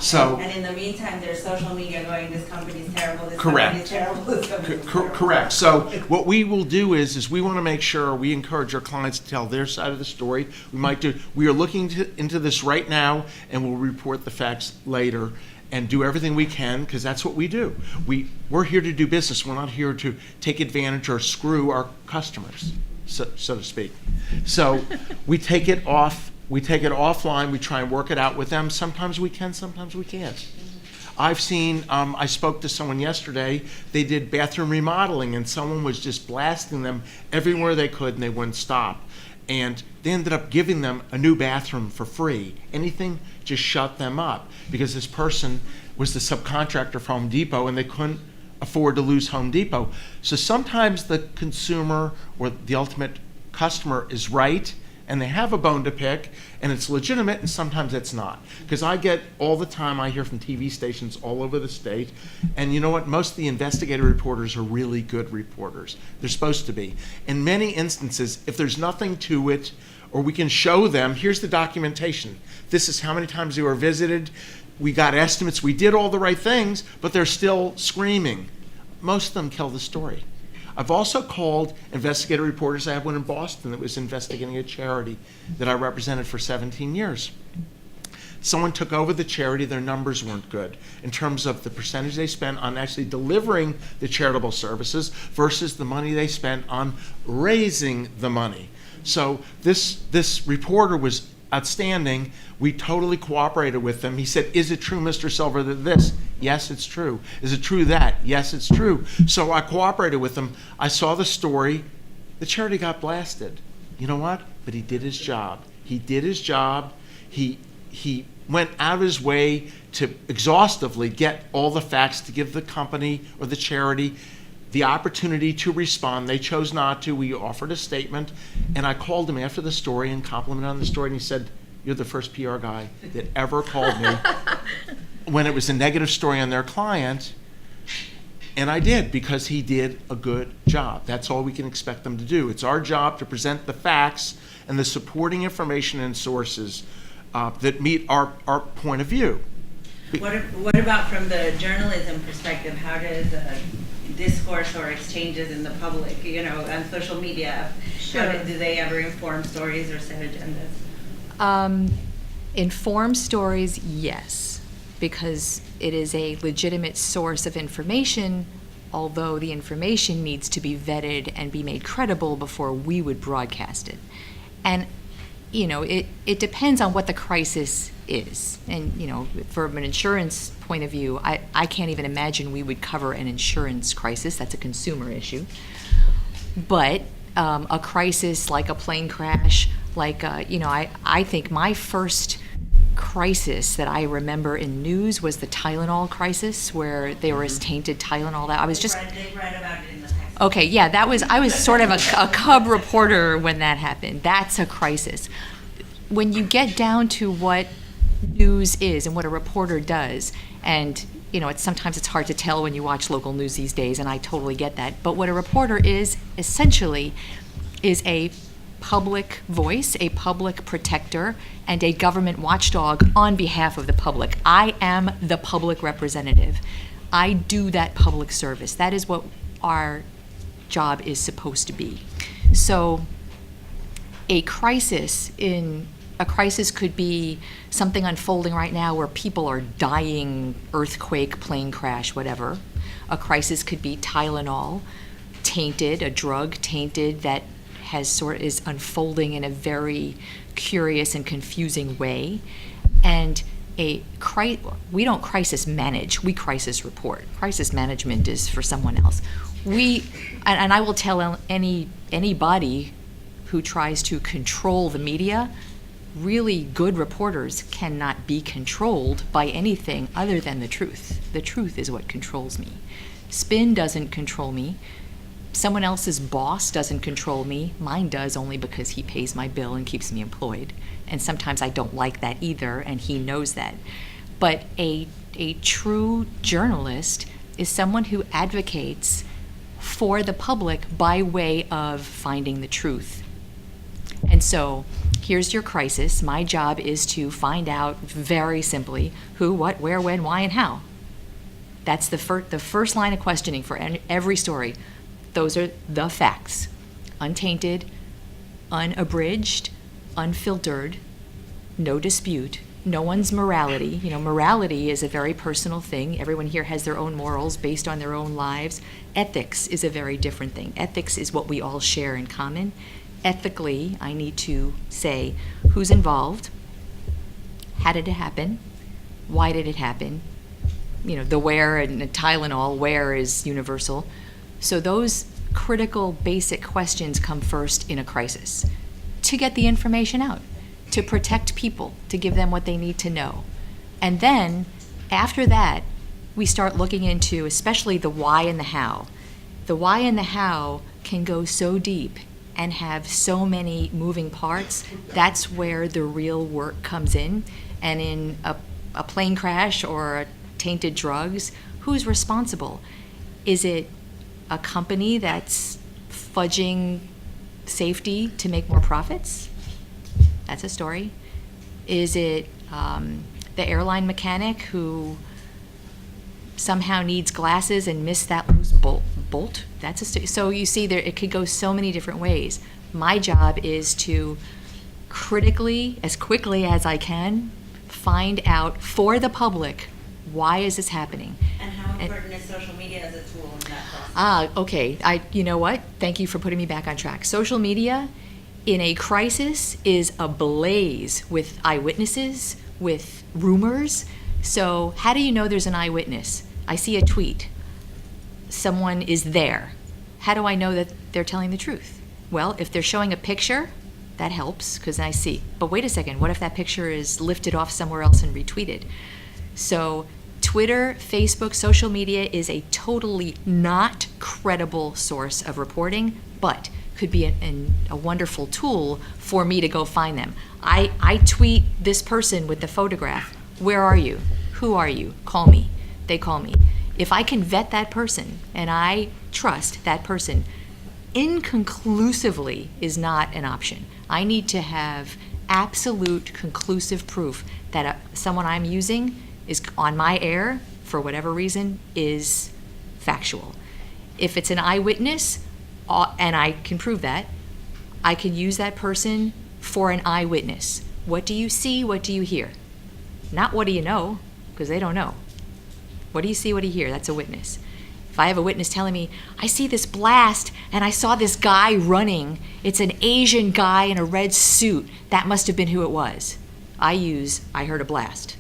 So, and in the meantime, there's social media going, this company's terrible, this Correct. company's terrible, this company's terrible. Correct. So what we will do is we want to make sure we encourage our clients to tell their side of the story. We are looking into this right now, and we'll report the facts later and do everything we can, because that's what we do. We're here to do business. We're not here to take advantage or screw our customers, so to speak. So we take it offline. We try and work it out with them. Sometimes we can, sometimes we can't. I've seen, I spoke to someone yesterday, they did bathroom remodeling and someone was just blasting them everywhere they could and they wouldn't stop. And they ended up giving them a new bathroom for free. Anything, just shut them up, because this person was the subcontractor for Home Depot and they couldn't afford to lose Home Depot. So sometimes the consumer or the ultimate customer is right and they have a bone to pick and it's legitimate, and sometimes it's not. Because I get all the time, I hear from TV stations all over the state, and you know what, most of the investigative reporters are really good reporters. They're supposed to be. In many instances, if there's nothing to it, or we can show them, here's the documentation. This is how many times they were visited. We got estimates, we did all the right things, but they're still screaming. Most of them kill the story. I've also called investigative reporters. I have one in Boston that was investigating a charity that I represented for 17 years. Someone took over the charity, their numbers weren't good in terms of the percentage they spent on actually delivering the charitable services versus the money they spent on raising the money. So this reporter was outstanding. We totally cooperated with them. He said, is it true, Mr. Silver, that this? Yes, it's true. Is it true that? Yes, it's true. So I cooperated with him. I saw the story. The charity got blasted. You know what? But he did his job. He did his job. He went out of his way to exhaustively get all the facts to give the company or the charity the opportunity to respond. They chose not to. We offered a statement, and I called him after the story and complimented on the story, and he said, you're the first PR guy that ever called me when it was a negative story on their client. And I did, because he did a good job. That's all we can expect them to do. It's our job to present the facts and the supporting information and sources that meet our point of view. What about from the journalism perspective? How does discourse or exchanges in the public, on social media, do they ever inform stories or set agendas? Inform stories, yes, because it is a legitimate source of information, although the information needs to be vetted and be made credible before we would broadcast it. And it depends on what the crisis is. And, from an insurance point of view, I can't even imagine we would cover an insurance crisis. That's a consumer issue. But a crisis like a plane crash, I think my first crisis that I remember in news was the Tylenol crisis, where there was tainted Tylenol. That I was just... They read about it in the text. Okay, yeah, I was sort of a cub reporter when that happened. That's a crisis. When you get down to what news is and what a reporter does, and sometimes it's hard to tell when you watch local news these days, and I totally get that. But what a reporter is essentially is a public voice, a public protector, and a government watchdog on behalf of the public. I am the public representative. I do that public service. That is what our job is supposed to be. So a crisis could be something unfolding right now where people are dying, earthquake, plane crash, whatever. A crisis could be Tylenol, tainted, a drug tainted that is unfolding in a very curious and confusing way. And we don't crisis manage, we crisis report. Crisis management is for someone else. And I will tell anybody who tries to control the media, really good reporters cannot be controlled by anything other than the truth. The truth is what controls me. Spin doesn't control me. Someone else's boss doesn't control me. Mine does, only because he pays my bill and keeps me employed. And sometimes I don't like that either, and he knows that. But a true journalist is someone who advocates for the public by way of finding the truth. And so here's your crisis. My job is to find out very simply who, what, where, when, why, and how. That's the first line of questioning for every story. Those are the facts, untainted, unabridged, unfiltered, no dispute, no one's morality. Morality is a very personal thing. Everyone here has their own morals based on their own lives. Ethics is a very different thing. Ethics is what we all share in common. Ethically, I need to say who's involved, how did it happen, why did it happen, the wear and the Tylenol, wear is universal. So those critical basic questions come first in a crisis to get the information out, to protect people, to give them what they need to know. And then after that, we start looking into especially the why and the how. The why and the how can go so deep and have so many moving parts. That's where the real work comes in. And in a plane crash or tainted drugs, who's responsible? Is it a company that's fudging safety to make more profits? That's a story. Is it the airline mechanic who somehow needs glasses and missed that loose bolt? That's a story. So you see, it could go so many different ways. My job is to critically, as quickly as I can, find out for the public, why is this happening? And how important is social media as a tool in that process? Okay. You know what? Thank you for putting me back on track. Social media in a crisis is ablaze with eyewitnesses, with rumors. So how do you know there's an eyewitness? I see a tweet. Someone is there. How do I know that they're telling the truth? Well, if they're showing a picture, that helps because I see. But wait a second, what if that picture is lifted off somewhere else and retweeted? So Twitter, Facebook, social media is a totally not credible source of reporting, but could be a wonderful tool for me to go find them. I tweet this person with the photograph. Where are you? Who are you? Call me. They call me. If I can vet that person and I trust that person, inconclusively is not an option. I need to have absolute conclusive proof that someone I'm using is on my air, for whatever reason, is factual. If it's an eyewitness, and I can prove that, I can use that person for an eyewitness. What do you see? What do you hear? Not what do you know, because they don't know. What do you see? What do you hear? That's a witness. If I have a witness telling me, I see this blast and I saw this guy running, it's an Asian guy in a red suit, that must have been who it was. I heard a blast.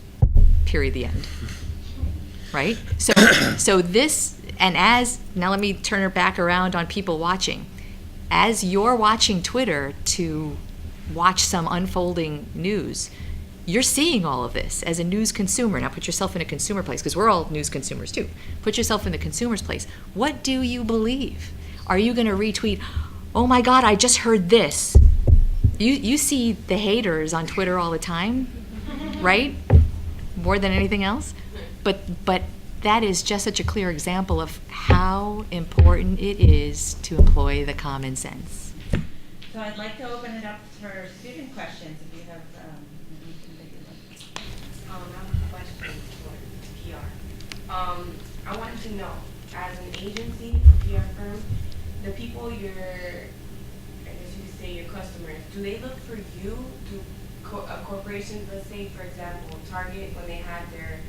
Period, the end. Right? So this, and now let me turn it back around on people watching. As you're watching Twitter to watch some unfolding news, you're seeing all of this as a news consumer. Now put yourself in a consumer place, because we're all news consumers too. Put yourself in the consumer's place. What do you believe? Are you going to retweet, oh my God, I just heard this? You see the haters on Twitter all the time, right? More than anything else. But that is just such a clear example of how important it is to employ the common sense. So I'd like to open it up for student questions if you have. I have a question for PR. I wanted to know, as an agency, PR firm, the people I guess you could say your customers, do they look for you? Do corporations, let's say, for example, Target, when they had their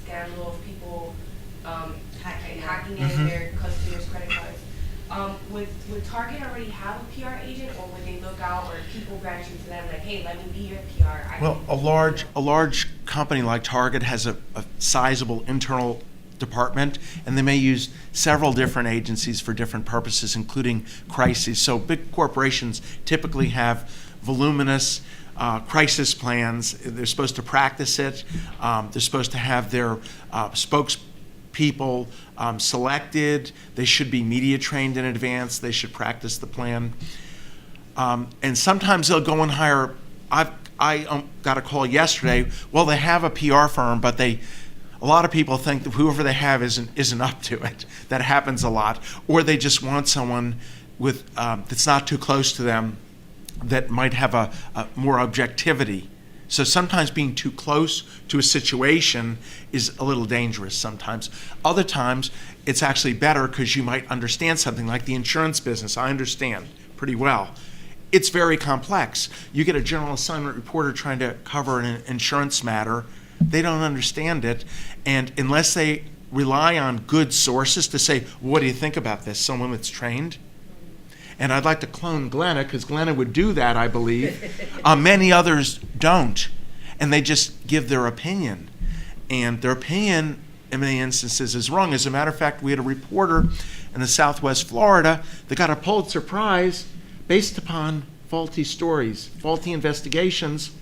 scandal of people hacking in their customers' credit cards, would Target already have a PR agent, or would they look out, or people branching to them like, hey, let me be your PR? Well, a large company like Target has a sizable internal department, and they may use several different agencies for different purposes, including crises. So big corporations typically have voluminous crisis plans. They're supposed to practice it. They're supposed to have their spokespeople selected. They should be media trained in advance. They should practice the plan. And sometimes they'll go and hire. I got a call yesterday. Well, they have a PR firm, but a lot of people think that whoever they have isn't up to it. That happens a lot. Or they just want someone with that's not too close to them, that might have a more objectivity. So sometimes being too close to a situation is a little dangerous sometimes. Other times it's actually better because you might understand something like the insurance business. I understand pretty well. It's very complex. You get a general assignment reporter trying to cover an insurance matter, they don't understand it, and unless they rely on good sources to say, what do you think about this, someone that's trained? And I'd like to clone Glenna, because Glenna would do that, I believe. Many others don't, and they just give their opinion. And their opinion in many instances is wrong. As a matter of fact, we had a reporter in the Southwest Florida that got a Pulitzer Prize based upon faulty stories, faulty investigations.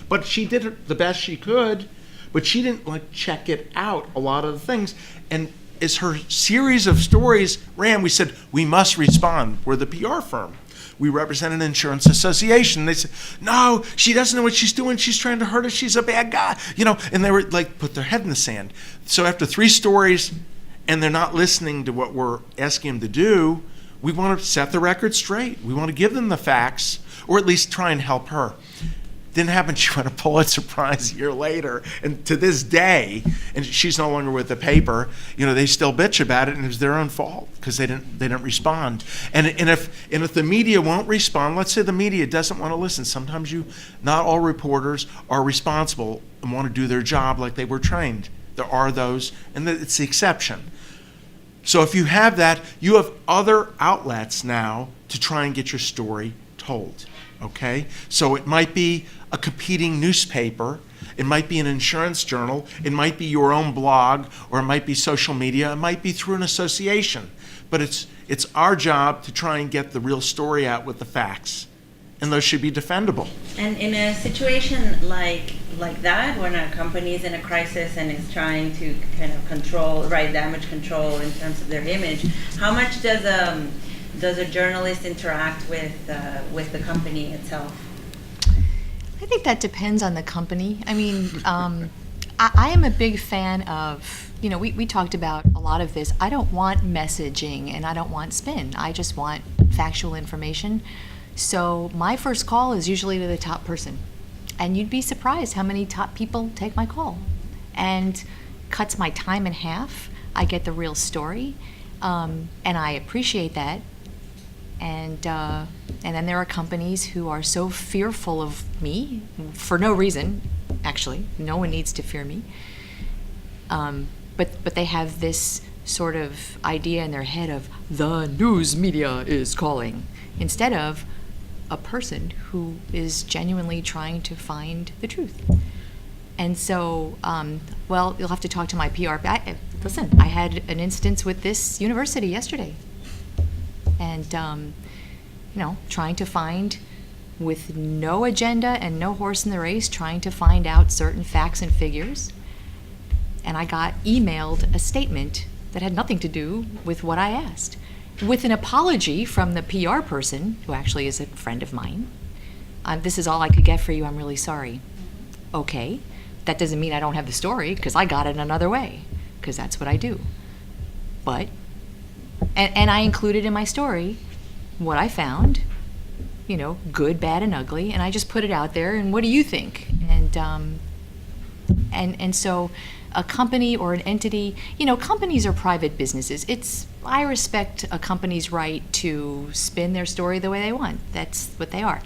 But she did it the best she could, but she didn't check it out, a lot of the things. And as her series of stories ran, we said, we must respond. We're the PR firm. We represent an insurance association. They said, no, she doesn't know what she's doing. She's trying to hurt us. She's a bad guy. And they were put their head in the sand. So after 3 stories, and they're not listening to what we're asking them to do, we want to set the record straight. We want to give them the facts, or at least try and help her. Didn't happen. She won a Pulitzer Prize a year later, and to this day, and she's no longer with the paper. They still bitch about it, and it was their own fault because they didn't respond. And if the media won't respond, let's say the media doesn't want to listen. Sometimes not all reporters are responsible and want to do their job like they were trained. There are those, and it's the exception. So if you have that, you have other outlets now to try and get your story told. Okay? So it might be a competing newspaper, it might be an insurance journal, it might be your own blog, or it might be social media, it might be through an association. But it's our job to try and get the real story out with the facts. And those should be defendable. And in a situation like that, when a company is in a crisis and is trying to kind of damage control in terms of their image, how much does a journalist interact with the company itself? I think that depends on the company. I mean, I am a big fan of, we talked about a lot of this. I don't want messaging and I don't want spin. I just want factual information. So my first call is usually to the top person. And you'd be surprised how many top people take my call. And cuts my time in half. I get the real story. And I appreciate that. And then there are companies who are so fearful of me for no reason. Actually, no one needs to fear me. But they have this sort of idea in their head of the news media is calling, instead of a person who is genuinely trying to find the truth. And so, you'll have to talk to my PR. Listen, I had an instance with this university yesterday. And, trying to find, with no agenda and no horse in the race, trying to find out certain facts and figures. And I got emailed a statement that had nothing to do with what I asked, with an apology from the PR person, who actually is a friend of mine. This is all I could get for you. I'm really sorry. Okay. That doesn't mean I don't have the story, because I got it another way, because that's what I do. But, and I included in my story what I found, good, bad, and ugly, and I just put it out there, and what do you think? And so a company or an entity, companies are private businesses. I respect a company's right to spin their story the way they want. That's what they are.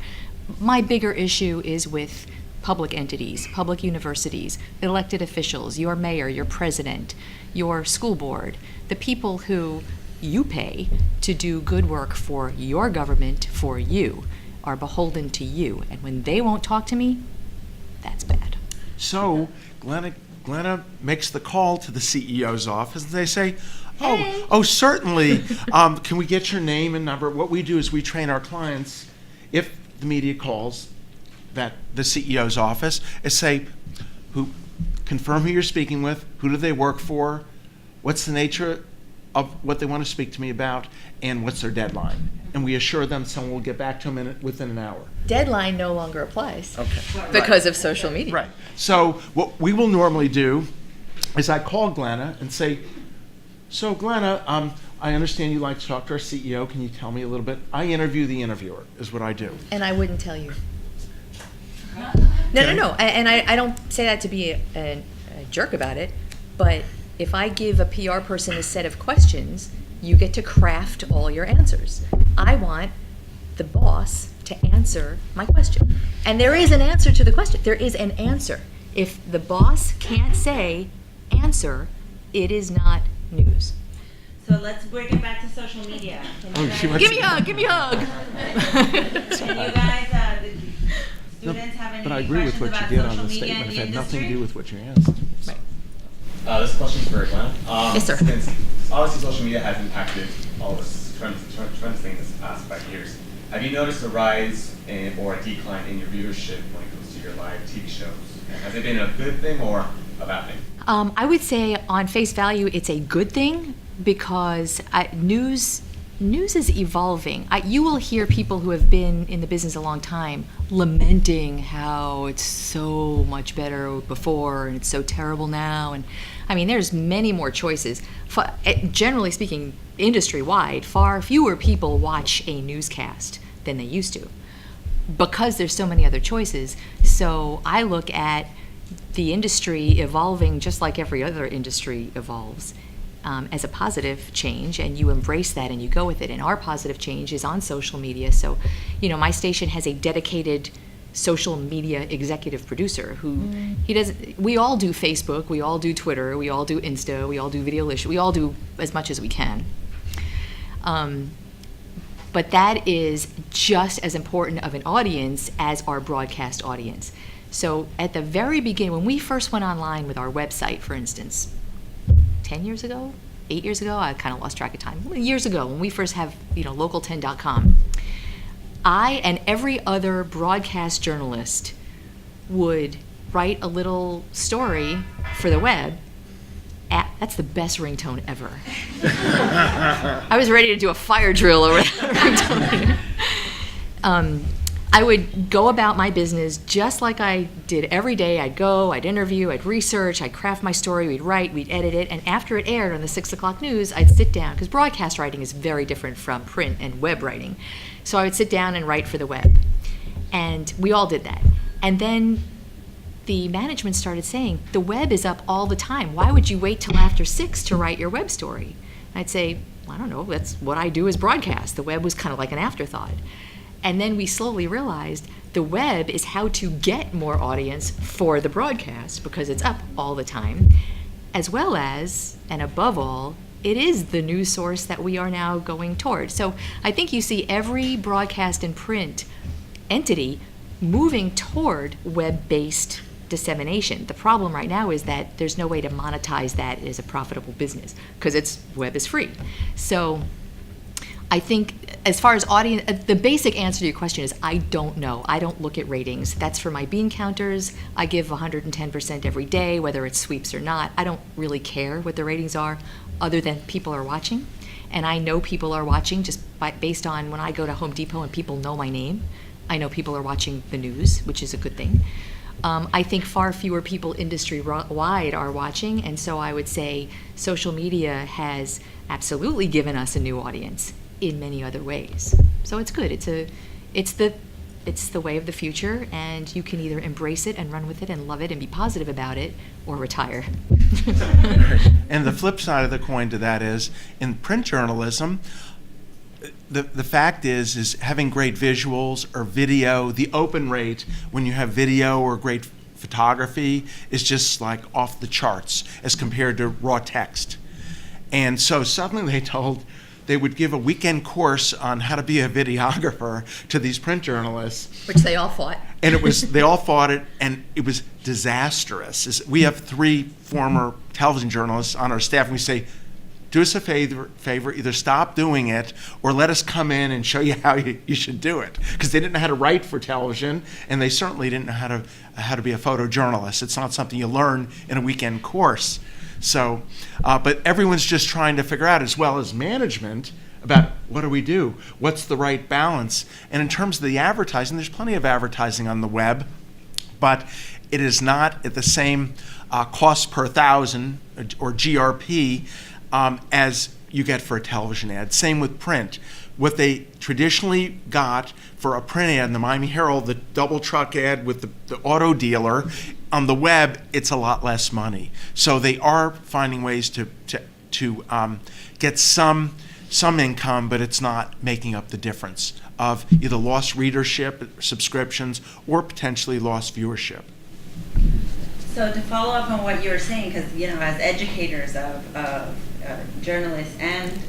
My bigger issue is with public entities, public universities, elected officials, your mayor, your president, your school board, the people who you pay to do good work for your government, for you, are beholden to you. And when they won't talk to me, that's bad. So Glenna makes the call to the CEO's office, and they say, Hey. oh, certainly. Can we get your name and number? What we do is we train our clients, if the media calls the CEO's office, and say, confirm who you're speaking with, who do they work for, what's the nature of what they want to speak to me about, and what's their deadline. And we assure them someone will get back to them within an hour. Deadline no longer applies. Okay. Because of social media. Right. So what we will normally do is I call Glenna and say, so Glenna, I understand you like to talk to our CEO. Can you tell me a little bit? I interview the interviewer, is what I do. And I wouldn't tell you. Okay. No. And I don't say that to be a jerk about it, but if I give a PR person a set of questions, you get to craft all your answers. I want the boss to answer my question. And there is an answer to the question. There is an answer. If the boss can't say answer, it is not news. So let's bring it back to social media. Give me a hug. Can you guys, the students have any But I agree with questions what about you did on social the media statement. in It the had nothing to industry? do with what you asked. Right. This question's for Glenna. Yes, sir. Since obviously social media has impacted all of us tremendously in this past 5 years, have you noticed a rise or a decline in your viewership when it comes to your live TV shows? Has it been a good thing or a bad thing? I would say on face value, it's a good thing because news is evolving. You will hear people who have been in the business a long time lamenting how it's so much better before and it's so terrible now. And I mean, there's many more choices. Generally speaking, industry-wide, far fewer people watch a newscast than they used to because there's so many other choices. So I look at the industry evolving just like every other industry evolves. As a positive change, and you embrace that and you go with it. And our positive change is on social media. So, my station has a dedicated social media executive producer who he doesn't. We all do Facebook, we all do Twitter, we all do Insta, we all do Videolish, we all do as much as we can. But that is just as important of an audience as our broadcast audience. So at the very beginning, when we first went online with our website, for instance, 10 years ago, 8 years ago, I kind of lost track of time. Years ago, when we first have, local10.com, I and every other broadcast journalist would write a little story for the web. That's the best ringtone ever. I was ready to do a fire drill over that ringtone. I would go about my business just like I did every day. I'd go, I'd interview, I'd research, I'd craft my story, we'd write, we'd edit it, and after it aired on the 6 o'clock news, I'd sit down, because broadcast writing is very different from print and web writing. So I would sit down and write for the web. And we all did that. And then the management started saying, the web is up all the time. Why would you wait till after 6 to write your web story? I'd say, I don't know, that's what I do as broadcast. The web was kind of like an afterthought. And then we slowly realized the web is how to get more audience for the broadcast because it's up all the time, as well as, and above all, it is the news source that we are now going toward. So I think you see every broadcast and print entity moving toward web-based dissemination. The problem right now is that there's no way to monetize that as a profitable business because web is free. So I think as far as audience, the basic answer to your question is I don't know. I don't look at ratings. That's for my bean counters. I give 110% every day, whether it sweeps or not. I don't really care what the ratings are other than people are watching. And I know people are watching just based on when I go to Home Depot and people know my name. I know people are watching the news, which is a good thing. I think far fewer people industry-wide are watching, and so I would say social media has absolutely given us a new audience in many other ways. So it's good. It's the way of the future, and you can either embrace it and run with it and love it and be positive about it, or retire. And the flip side of the coin to that is, in print journalism, the fact is having great visuals or video, the open rate when you have video or great photography is just like off the charts as compared to raw text. And so suddenly they would give a weekend course on how to be a videographer to these print journalists. Which they all fought. And they all fought it, and it was disastrous. We have 3 former television journalists on our staff, and we say, do us a favor, either stop doing it or let us come in and show you how you should do it. Because they didn't know how to write for television, and they certainly didn't know how to be a photojournalist. It's not something you learn in a weekend course. So, but everyone's just trying to figure out, as well as management, about what do we do? What's the right balance? And in terms of the advertising, there's plenty of advertising on the web, but it is not at the same cost per thousand or GRP as you get for a television ad. Same with print. What they traditionally got for a print ad in the Miami Herald, the double truck ad with the auto dealer, on the web, it's a lot less money. So they are finding ways to get some income, but it's not making up the difference of either lost readership, subscriptions, or potentially lost viewership. So to follow up on what you were saying, because as educators of journalists and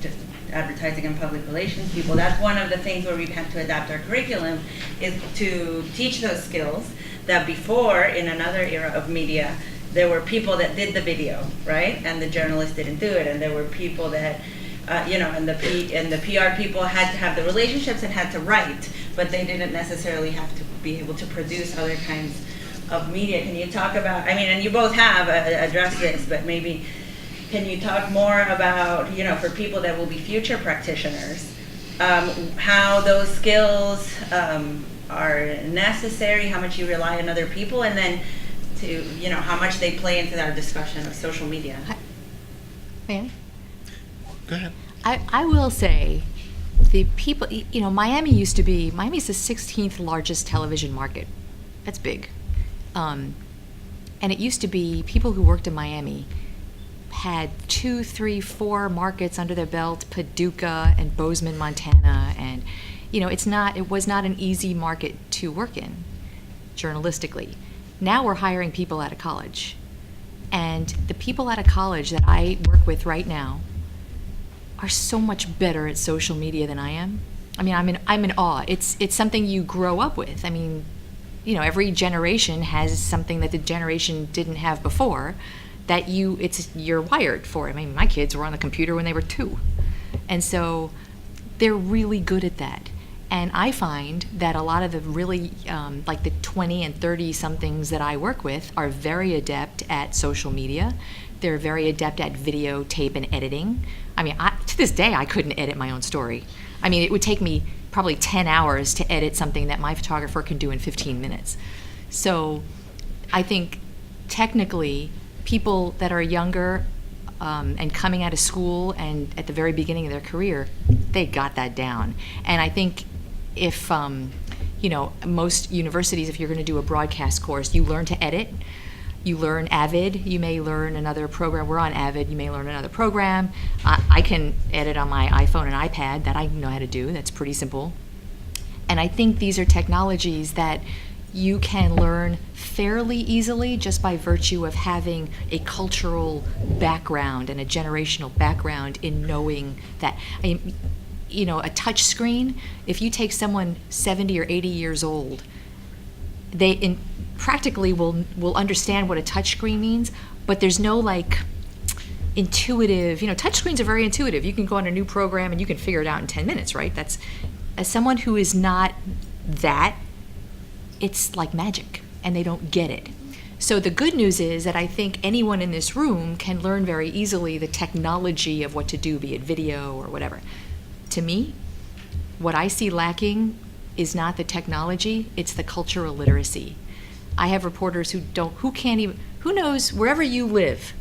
just advertising and public relations people, that's one of the things where we've had to adapt our curriculum, is to teach those skills that before, in another era of media, there were people that did the video, right? And the journalists didn't do it. And there were people that, and the PR people had to have the relationships and had to write, but they didn't necessarily have to be able to produce other kinds of media. Can you talk about, and you both have addressed this, but maybe can you talk more about, for people that will be future practitioners, how those skills are necessary, how much you rely on other people, and then to, how much they play into our discussion of social media. Miami? Go ahead. I will say, the people, Miami's the 16th largest television market. That's big. And it used to be people who worked in Miami had 2, 3, 4 markets under their belt, Paducah and Bozeman, Montana, and it was not an easy market to work in journalistically. Now we're hiring people out of college. And the people out of college that I work with right now are so much better at social media than I am. I'm in awe. It's something you grow up with. Every generation has something that the generation didn't have before that you're wired for. My kids were on the computer when they were 2. And so they're really good at that. And I find that a lot of the really, like the 20 and 30 somethings that I work with are very adept at social media. They're very adept at video, tape, and editing. To this day, I couldn't edit my own story. It would take me probably 10 hours to edit something that my photographer can do in 15 minutes. So I think technically, people that are younger and coming out of school and at the very beginning of their career, they got that down. And I think if, most universities, if you're going to do a broadcast course, you learn to edit. You learn Avid. You may learn another program. We're on Avid. You may learn another program. I can edit on my iPhone and iPad. That I know how to do. That's pretty simple. And I think these are technologies that you can learn fairly easily just by virtue of having a cultural background and a generational background in knowing that. A touch screen, if you take someone 70 or 80 years old, they practically will understand what a touch screen means, but there's no intuitive, touch screens are very intuitive. You can go on a new program and you can figure it out in 10 minutes, right? That's, as someone who is not that, it's like magic and they don't get it. So the good news is that I think anyone in this room can learn very easily the technology of what to do, be it video or whatever. To me, what I see lacking is not the technology, it's the cultural literacy. I have reporters who knows, wherever you live,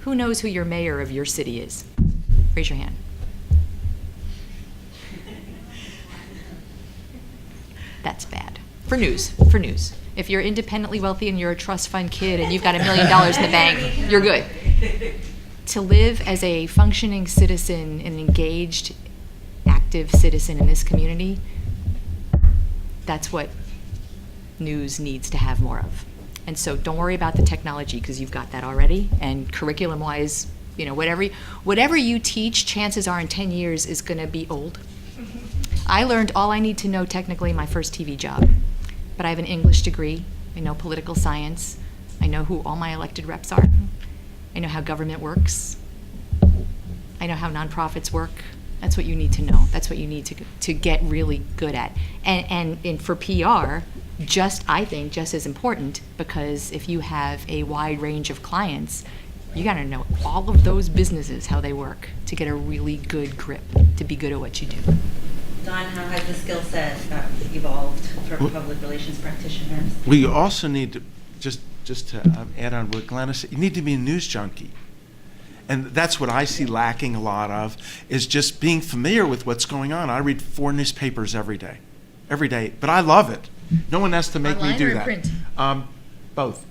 who knows who your mayor of your city is? Raise your hand. That's bad. For news. If you're independently wealthy and you're a trust fund kid and you've got $1 million in the bank, you're good. To live as a functioning citizen, an engaged, active citizen in this community, that's what news needs to have more of. And so don't worry about the technology because you've got that already. And curriculum-wise, whatever you teach, chances are in 10 years is going to be old. I learned all I need to know technically in my first TV job. But I have an English degree. I know political science. I know who all my elected reps are. I know how government works. I know how nonprofits work. That's what you need to know. That's what you need to get really good at. And for PR, I think just as important, because if you have a wide range of clients, you got to know all of those businesses, how they work, to get a really good grip, to be good at what you do. Don, how has the skill set evolved for public relations practitioners? We also need to, just to add on what Glenna said, you need to be a news junkie. And that's what I see lacking a lot of, is just being familiar with what's going on. I read 4 newspapers every day, but I love it. No one has to make me do that. Print? Both.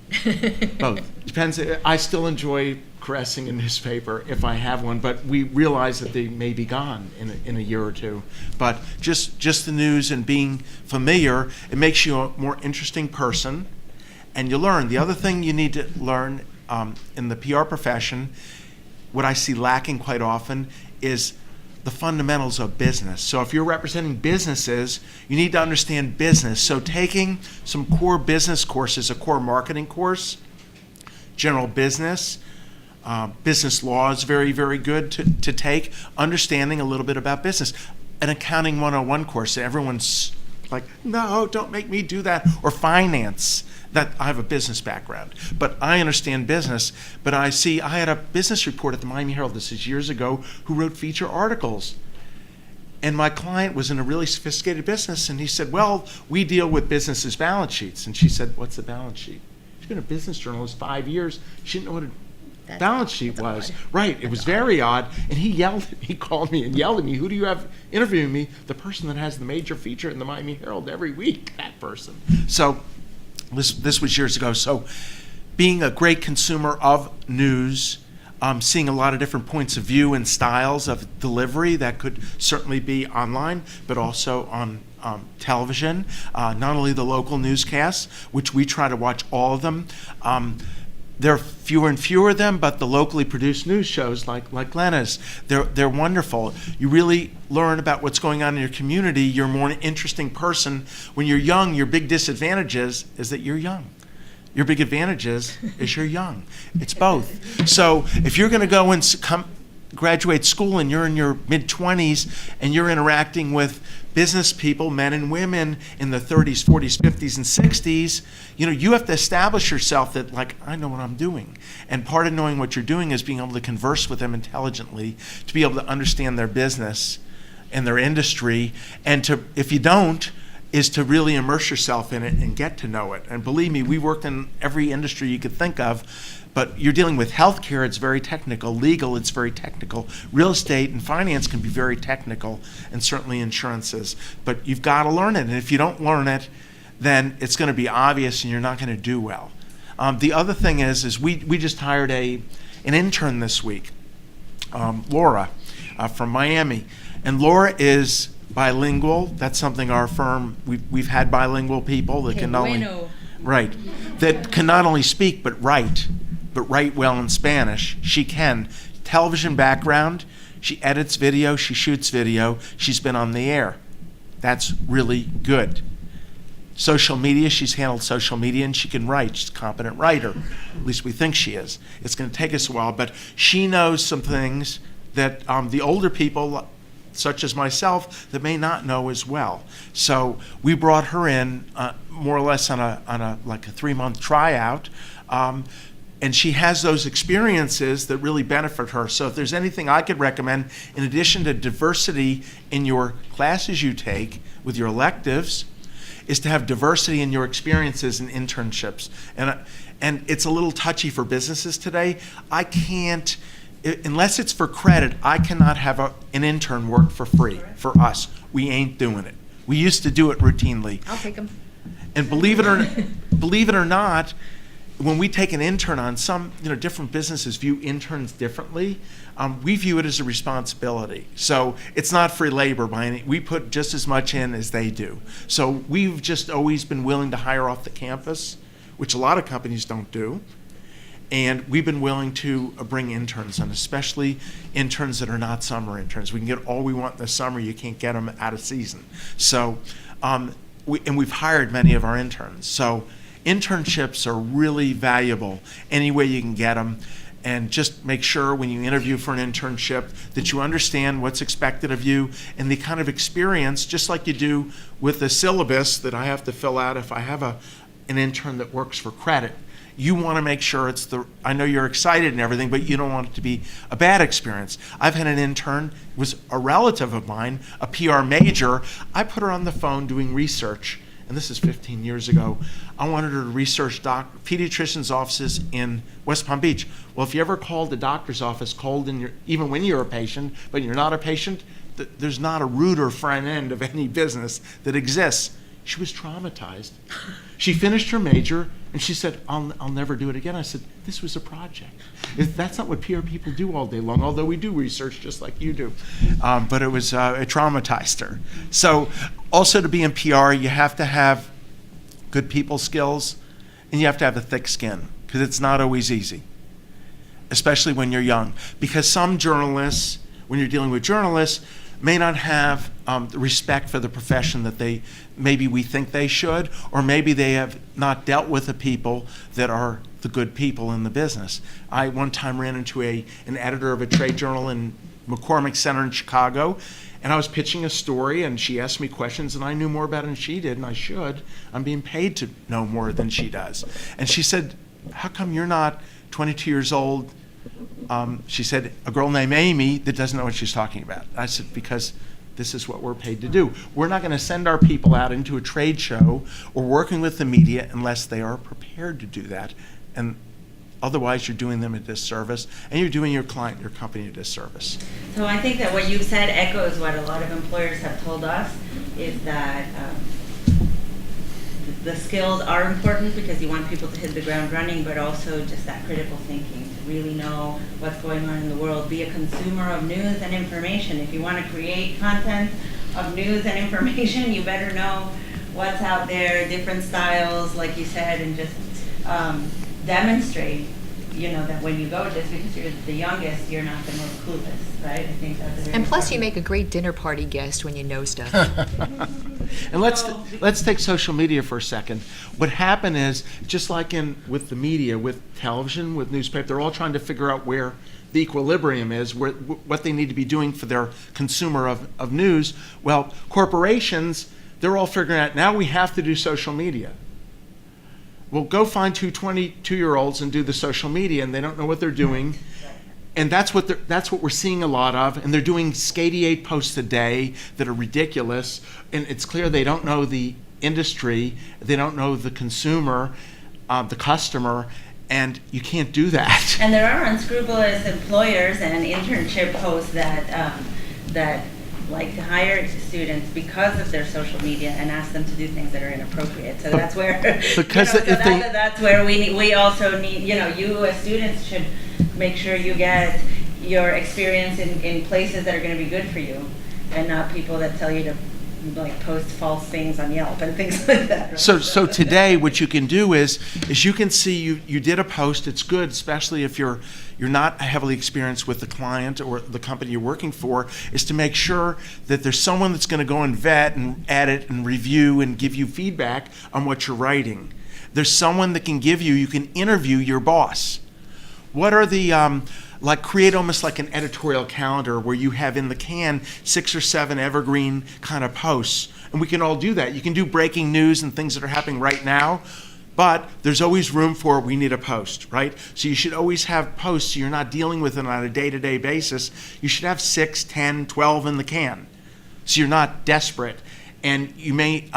Depends. I still enjoy caressing a newspaper if I have one, but we realize that they may be gone in a year or two. But just the news and being familiar, it makes you a more interesting person, and you learn. The other thing you need to learn in the PR profession, what I see lacking quite often, is the fundamentals of business. So if you're representing businesses, you need to understand business. So taking some core business courses, a core marketing course, general business. Business law is very, very good to take. Understanding a little bit about business. An accounting 101 course, everyone's like, no, don't make me do that. Or finance. That I have a business background, but I understand business. But I had a business report at the Miami Herald, this is years ago, who wrote feature articles. And my client was in a really sophisticated business, and he said, well, we deal with businesses' balance sheets. And she said, what's a balance sheet? She's been a business journalist 5 years. She didn't know what a balance sheet was. Right, it was very odd. And he called me and yelled at me, who do you have interviewing me? The person that has the major feature in the Miami Herald every week, that person. So this was years ago. So being a great consumer of news, seeing a lot of different points of view and styles of delivery that could certainly be online, but also on television, not only the local newscasts, which we try to watch all of them. There are fewer and fewer of them, but the locally produced news shows like Glenna's, they're wonderful. You really learn about what's going on in your community. You're a more interesting person. When you're young, your big disadvantage is that you're young. Your big advantage is you're young. It's both. So if you're going to go and graduate school and you're in your mid-20s and you're interacting with business people, men and women in the 30s, 40s, 50s, and 60s, you have to establish yourself that, like, I know what I'm doing. And part of knowing what you're doing is being able to converse with them intelligently, to be able to understand their business and their industry, and to, if you don't, is to really immerse yourself in it and get to know it. And believe me, we worked in every industry you could think of, but you're dealing with healthcare, it's very technical. Legal, it's very technical. Real estate and finance can be very technical, and certainly insurances. But you've got to learn it, and if you don't learn it, then it's going to be obvious and you're not going to do well. The other thing is we just hired an intern this week, Laura, from Miami. And Laura is bilingual. That's something our firm, we've had bilingual people that can not only, right, that can not only speak but write well in Spanish. She can. Television background, she edits video, she shoots video, she's been on the air. That's really good. Social media, she's handled social media, and she can write. She's a competent writer. At least we think she is. It's going to take us a while, but she knows some things that the older people, such as myself, that may not know as well. So we brought her in more or less on a 3-month tryout, and she has those experiences that really benefit her. So if there's anything I could recommend, in addition to diversity in your classes you take with your electives, is to have diversity in your experiences and internships. And it's a little touchy for businesses today. I can't, unless it's for credit, I cannot have an intern work for free for us. We ain't doing it. We used to do it routinely. I'll take them. And believe it or not, when we take an intern on, some different businesses view interns differently. We view it as a responsibility. So it's not free labor by any. We put just as much in as they do. So we've just always been willing to hire off the campus, which a lot of companies don't do. And we've been willing to bring interns on, especially interns that are not summer interns. We can get all we want in the summer. You can't get them out of season. So, we've hired many of our interns. So internships are really valuable any way you can get them. And just make sure when you interview for an internship that you understand what's expected of you and the kind of experience, just like you do with the syllabus that I have to fill out if I have an intern that works for credit. You want to make sure I know you're excited and everything, but you don't want it to be a bad experience. I've had an intern, was a relative of mine, a PR major. I put her on the phone doing research, and this is 15 years ago. I wanted her to research pediatricians' offices in West Palm Beach. Well, if you ever called the doctor's office cold, even when you're a patient, but you're not a patient, there's not a root or front end of any business that exists. She was traumatized. She finished her major, and she said, I'll never do it again. I said, this was a project. That's not what PR people do all day long, although we do research just like you do. But it traumatized her. So also to be in PR, you have to have good people skills, and you have to have a thick skin, because it's not always easy, especially when you're young. Because some journalists, when you're dealing with journalists, may not have the respect for the profession that maybe we think they should, or maybe they have not dealt with the people that are the good people in the business. I one time ran into an editor of a trade journal in McCormick Center in Chicago, and I was pitching a story, and she asked me questions, and I knew more about it than she did, and I should. I'm being paid to know more than she does. And she said, how come you're not 22 years old? She said, a girl named Amy that doesn't know what she's talking about. I said, because this is what we're paid to do. We're not going to send our people out into a trade show or working with the media unless they are prepared to do that. And otherwise, you're doing them a disservice, and you're doing your client, your company, a disservice. So I think that what you said echoes what a lot of employers have told us, is that the skills are important because you want people to hit the ground running, but also just that critical thinking, to really know what's going on in the world, be a consumer of news and information. If you want to create content of news and information, you better know what's out there, different styles, like you said, and just demonstrate, that when you go, just because you're the youngest, you're not the most clueless, right? I think that's a very And plus, you important. make a great dinner party guest when you know stuff. And let's take social media for a second. What happened is, just like with the media, with television, with newspaper, they're all trying to figure out where the equilibrium is, what they need to be doing for their consumer of news. Well, corporations, they're all figuring out, now we have to do social media. Well, go find two 22-year-olds and do the social media, and they don't know what they're doing. And that's what we're seeing a lot of. And they're doing 88 posts a day that are ridiculous. And it's clear they don't know the industry, they don't know the consumer, the customer, and you can't do that. And there are unscrupulous employers and internship posts that like to hire students because of their social media and ask them to do things that are inappropriate. So that's where that's where we also need, you as students should make sure you get your experience in places that are going to be good for you, and not people that tell you to post false things on Yelp and things like that. Right? So today, what you can do is you can see you did a post. It's good, especially if you're not heavily experienced with the client or the company you're working for, is to make sure that there's someone that's going to go and vet and edit and review and give you feedback on what you're writing. There's someone that you can interview your boss. What are the create almost like an editorial calendar where you have in the can 6 or 7 evergreen kind of posts. And we can all do that. You can do breaking news and things that are happening right now, but there's always room for we need a post, right? So you should always have posts so you're not dealing with it on a day-to-day basis. You should have 6, 10, 12 in the can. So you're not desperate. And you may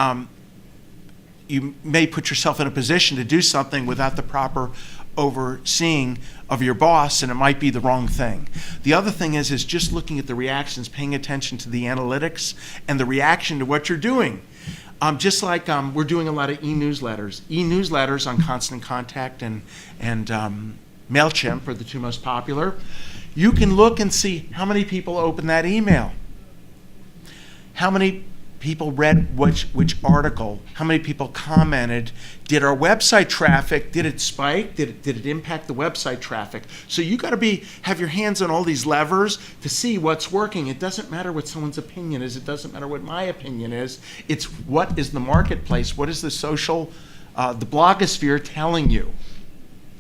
put yourself in a position to do something without the proper overseeing of your boss, and it might be the wrong thing. The other thing is just looking at the reactions, paying attention to the analytics and the reaction to what you're doing. Just like we're doing a lot of e-newsletters. E-newsletters on Constant Contact and MailChimp are the two most popular. You can look and see how many people opened that email. How many people read which article? How many people commented? Did our website traffic, did it spike? Did it impact the website traffic? So you got to have your hands on all these levers to see what's working. It doesn't matter what someone's opinion is. It doesn't matter what my opinion is. It's what is the marketplace? What is the social, the blogosphere telling you,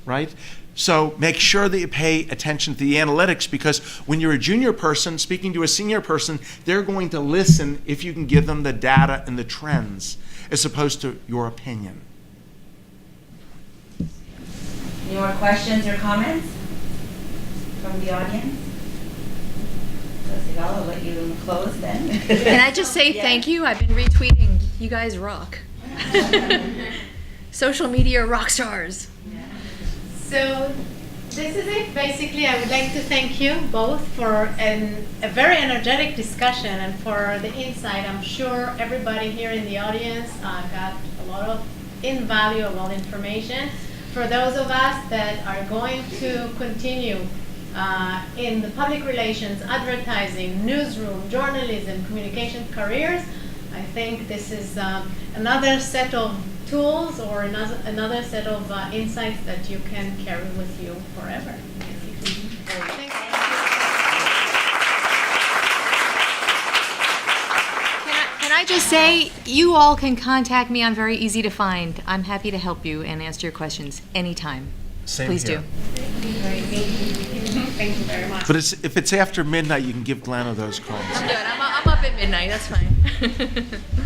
right? So make sure that you pay attention to the analytics, because when you're a junior person speaking to a senior person, they're going to listen if you can give them the data and the trends as opposed to your opinion. Any more questions or comments from the audience? I'll let you close then. Can I just say thank you? I've been retweeting. You guys rock. Social media rock stars. So this is it. Basically, I would like to thank you both for a very energetic discussion and for the insight. I'm sure everybody here in the audience got a lot of invaluable information. For those of us that are going to continue in the public relations, advertising, newsroom, journalism, communication careers, I think this is another set of tools or another set of insights that you can carry with you forever. Thank you. I just say, you all can contact me. I'm very easy to find. I'm happy to help you and answer your questions anytime. Same Please here. do. Thank you very much. But if it's after midnight, you can give Glenna those calls. I'm good. I'm up at midnight. That's fine.